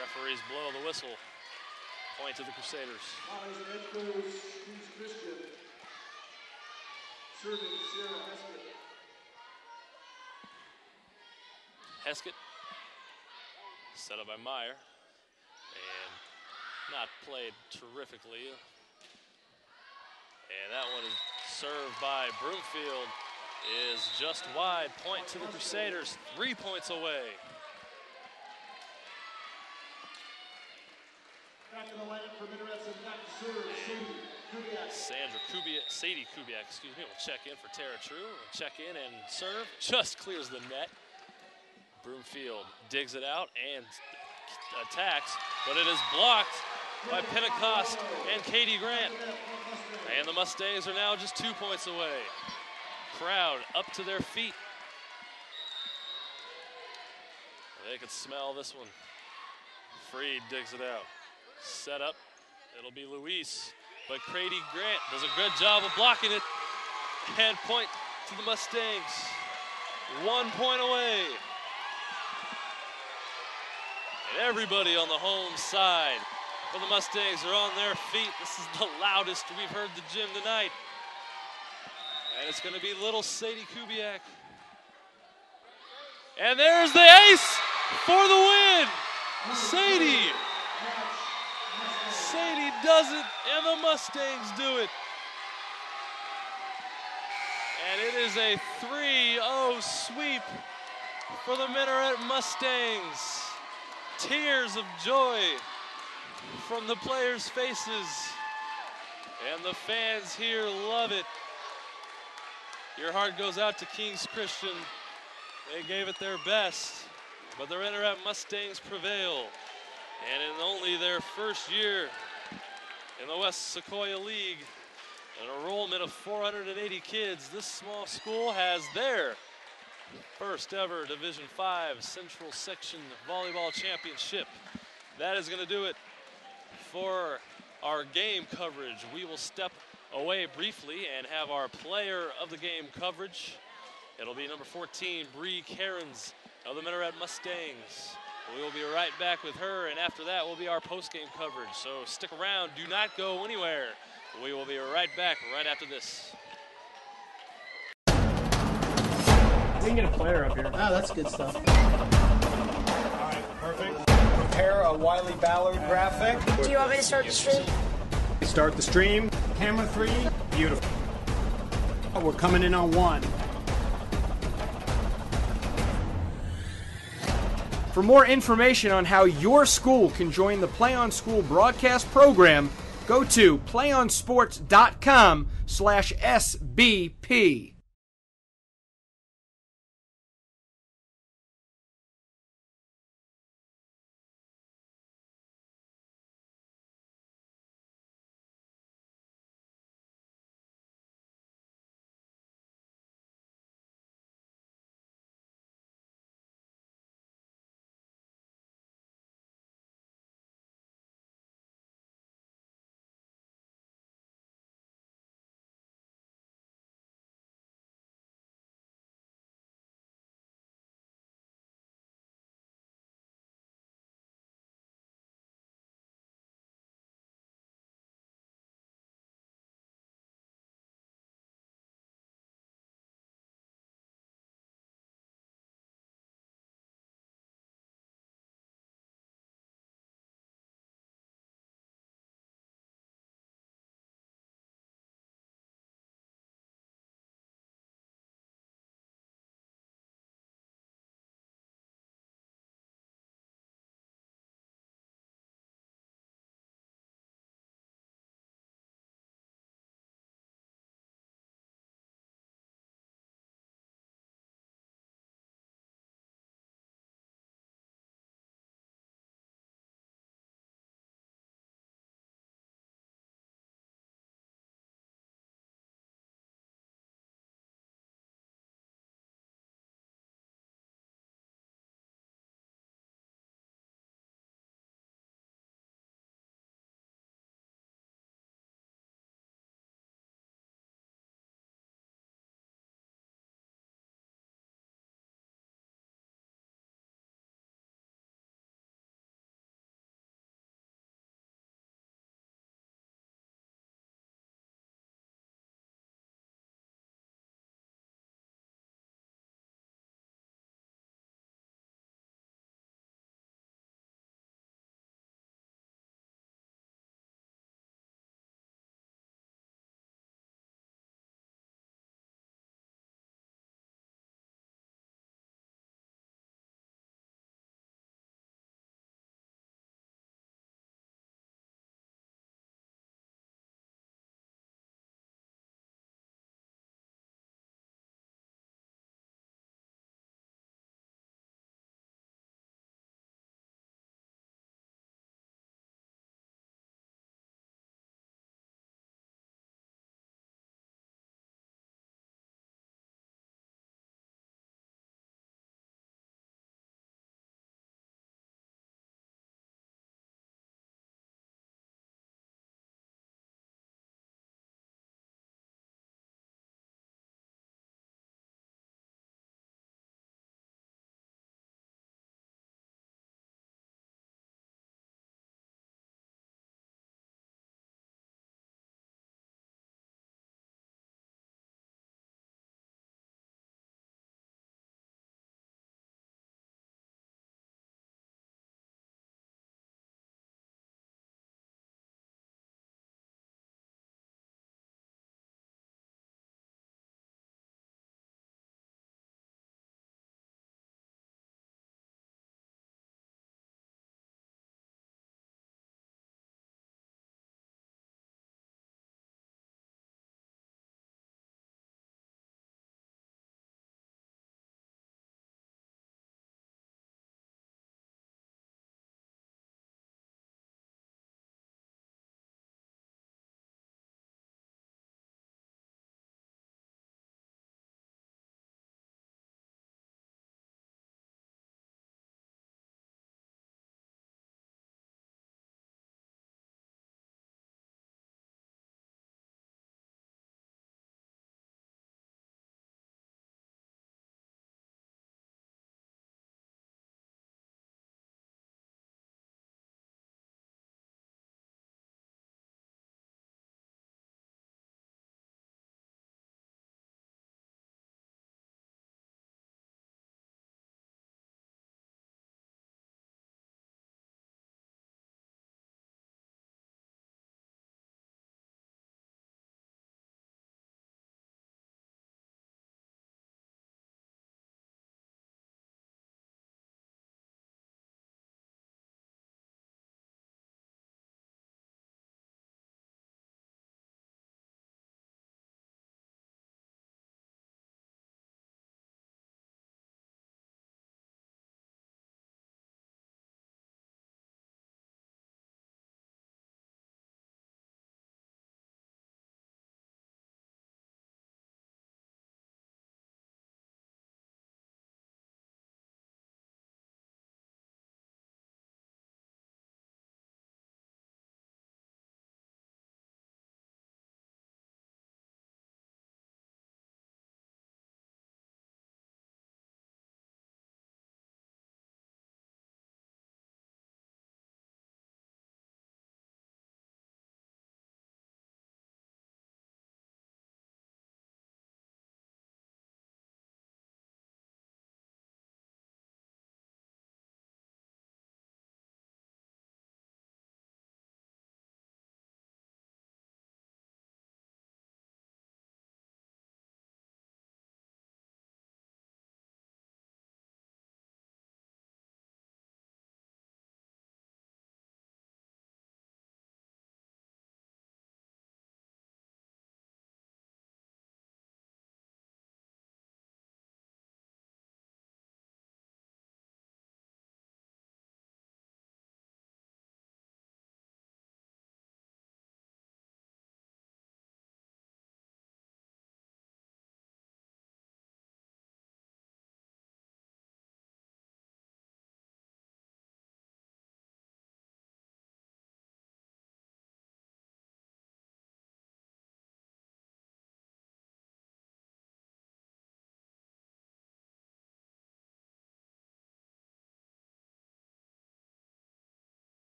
referees blow the whistle. Point to the Crusaders. Kings Christian. Serving Sierra Heskett. Heskett, set up by Meyer, and not played terrifically. And that one is served by Broomfield, is just wide. Point to the Crusaders, 3 points away. Back in the lineup for Minarets and back to serve, Sadie Kubiak, excuse me, will check in for Tara True. Will check in and serve, just clears the net. Broomfield digs it out and attacks, but it is blocked by Pentecost and Katie Grant. And the Mustangs are now just 2 points away. Crowd up to their feet. They could smell this one. Freed digs it out. Set up, it'll be Luis, but Katie Grant does a good job of blocking it. And point to the Mustangs. 1 point away. And everybody on the home side for the Mustangs are on their feet. This is the loudest we've heard the gym tonight. And it's going to be little Sadie Kubiak. And there's the ace for the win. Sadie does it, and the Mustangs do it. And it is a 3-0 sweep for the Minaret Mustangs. Tears of joy from the players' faces. And the fans here love it. Your heart goes out to Kings Christian. They gave it their best, but the Minaret Mustangs prevail. And in only their first year in the West Sequoia League, an enrollment of 480 kids, this small school has their first ever Division V Central Section Volleyball Championship. That is going to do it for our game coverage. We will step away briefly and have our player of the game coverage. It'll be number 14, Bree Cairns of the Minaret Mustangs. We will be right back with her, and after that will be our post-game coverage. So stick around, do not go anywhere. We will be right back right after this. We can get a player up here. Oh, that's good stuff. All right, perfect. Prepare a Wiley Ballard graphic. Do you want me to start the stream? Start the stream. Camera 3. Beautiful. We're coming in on 1. For more information on how your school can join the Play On School broadcast program, go to playonsports.com/SBP.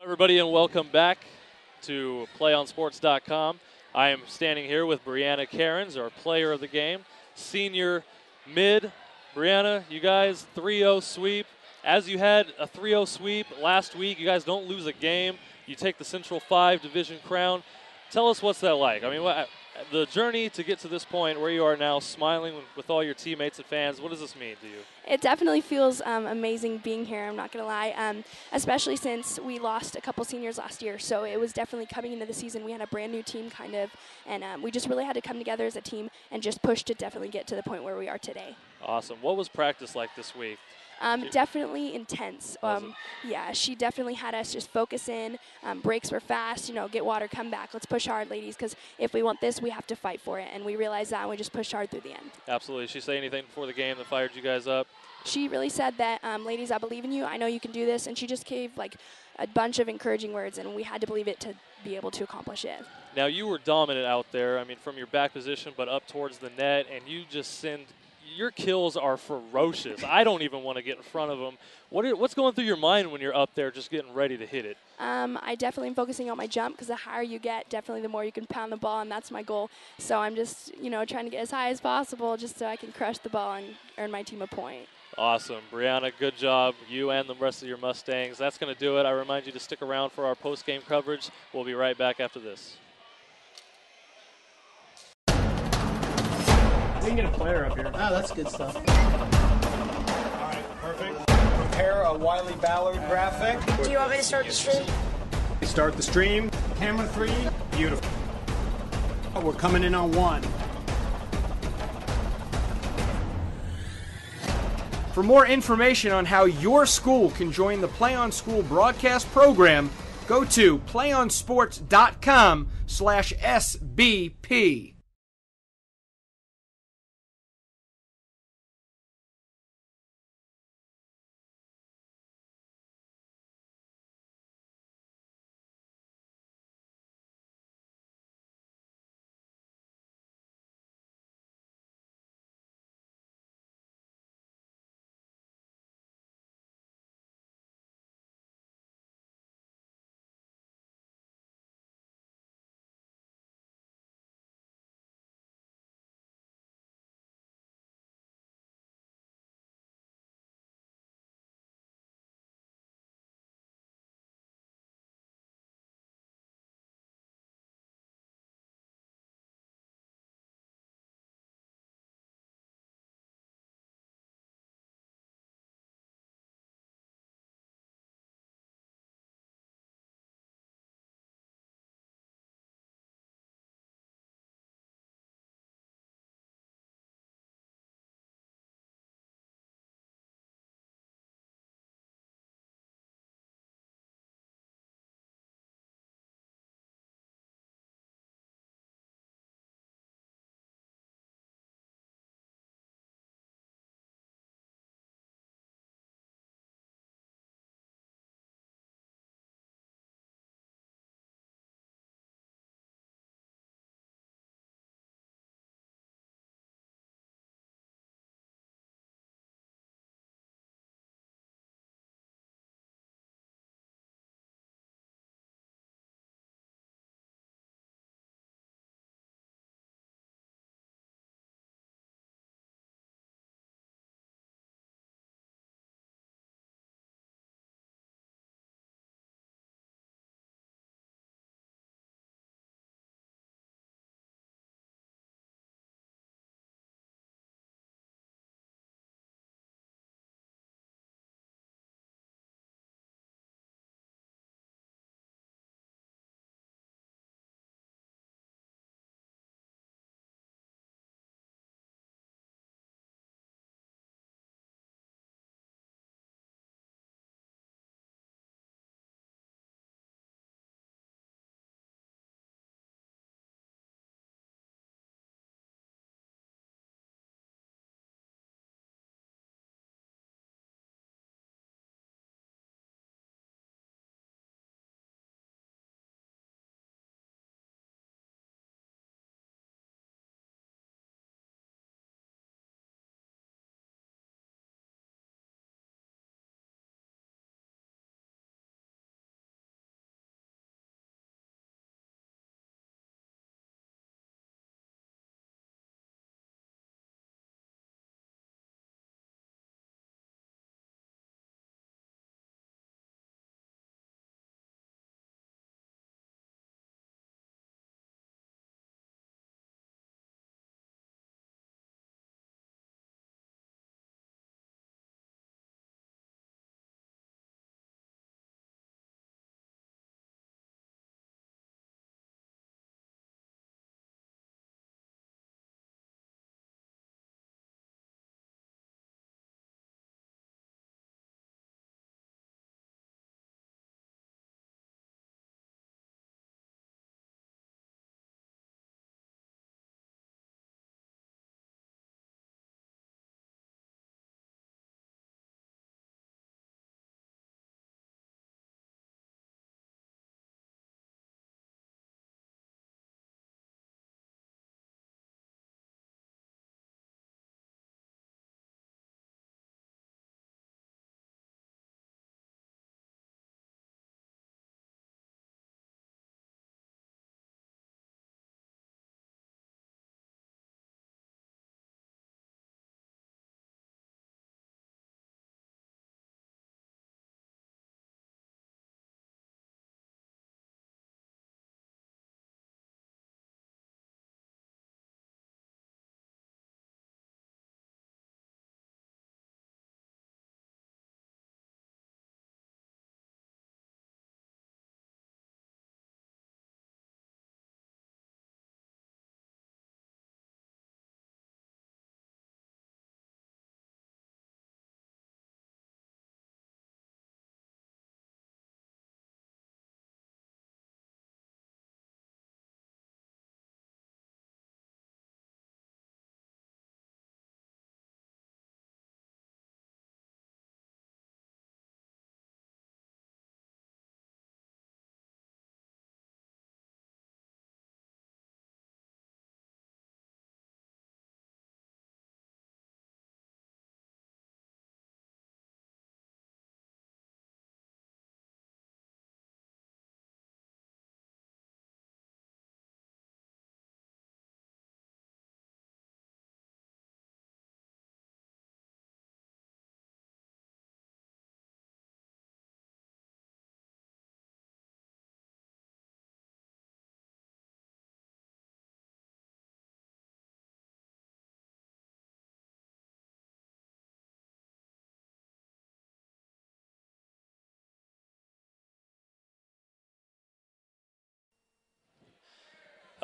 Everybody, and welcome back to PlayOnSports.com. I am standing here with Brianna Cairns, our player of the game, senior mid. Brianna, you guys 3-0 sweep. As you had a 3-0 sweep last week, you guys don't lose a game. You take the Central 5 division crown. Tell us what's that like. I mean, the journey to get to this point where you are now, smiling with all your teammates and fans, what does this mean to you? It definitely feels amazing being here, I'm not going to lie, especially since we lost a couple seniors last year. So it was definitely coming into the season. We had a brand new team kind of, and we just really had to come together as a team and just push to definitely get to the point where we are today. Awesome. What was practice like this week? Definitely intense. Yeah, she definitely had us just focus in. Breaks were fast, get water, come back. Let's push hard, ladies, because if we want this, we have to fight for it. And we realized that, and we just pushed hard through the end. Absolutely. Did she say anything before the game that fired you guys up? She really said that, ladies, I believe in you. I know you can do this. And she just gave, like, a bunch of encouraging words, and we had to believe it to be able to accomplish it. Now, you were dominant out there, I mean, from your back position, but up towards the net, and you just send – your kills are ferocious. I don't even want to get in front of them. What's going through your mind when you're up there just getting ready to hit it? I definitely am focusing on my jump because the higher you get, definitely the more you can pound the ball, and that's my goal. So I'm just, trying to get as high as possible just so I can crush the ball and earn my team a point. Awesome. Brianna, good job. You and the rest of your Mustangs. That's going to do it. I remind you to stick around for our post-game coverage. We'll be right back after this. We can get a player up here. Oh, that's good stuff. All right, perfect. Prepare a Wiley Ballard graphic. Do you want me to start the stream? Start the stream. Camera 3. Beautiful. We're coming in on 1. For more information on how your school can join the Play on School broadcast program, go to playonsports.com/SBP.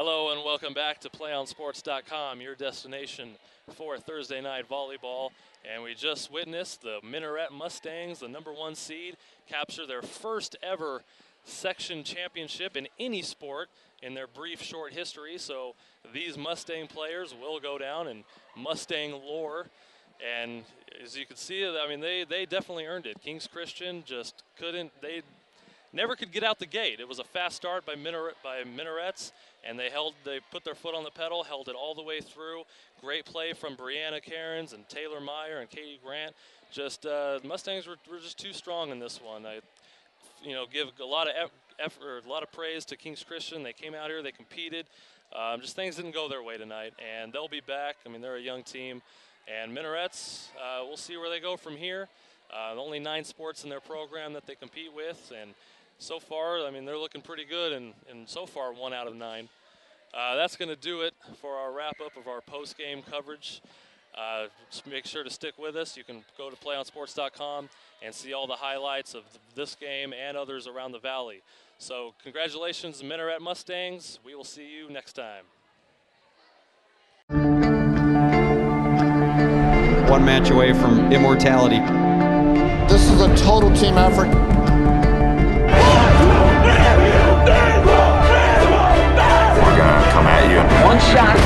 Hello and welcome back to PlayOnSports.com, your destination for Thursday night volleyball. And we just witnessed the Minaret Mustangs, the #1 seed, capture their first ever section championship in any sport in their brief short history. So these Mustang players will go down in Mustang lore. And as you can see, I mean, they definitely earned it. Kings Christian just couldn't, they never could get out the gate. It was a fast start by Minarets, and they put their foot on the pedal, held it all the way through. Great play from Brianna Cairns and Taylor Meyer and Katie Grant. Just Mustangs were just too strong in this one. I give a lot of effort, a lot of praise to Kings Christian. They came out here, they competed. Just things didn't go their way tonight, and they'll be back. I mean, they're a young team. And Minarets, we'll see where they go from here. Only 9 sports in their program that they compete with, and so far, I mean, they're looking pretty good, and so far, 1 out of 9. That's going to do it for our wrap-up of our post-game coverage. Just make sure to stick with us. You can go to PlayOnSports.com and see all the highlights of this game and others around the Valley. So congratulations, Minaret Mustangs. We will see you next time. One match away from immortality. This is a total team effort. We're gonna come at you. One shot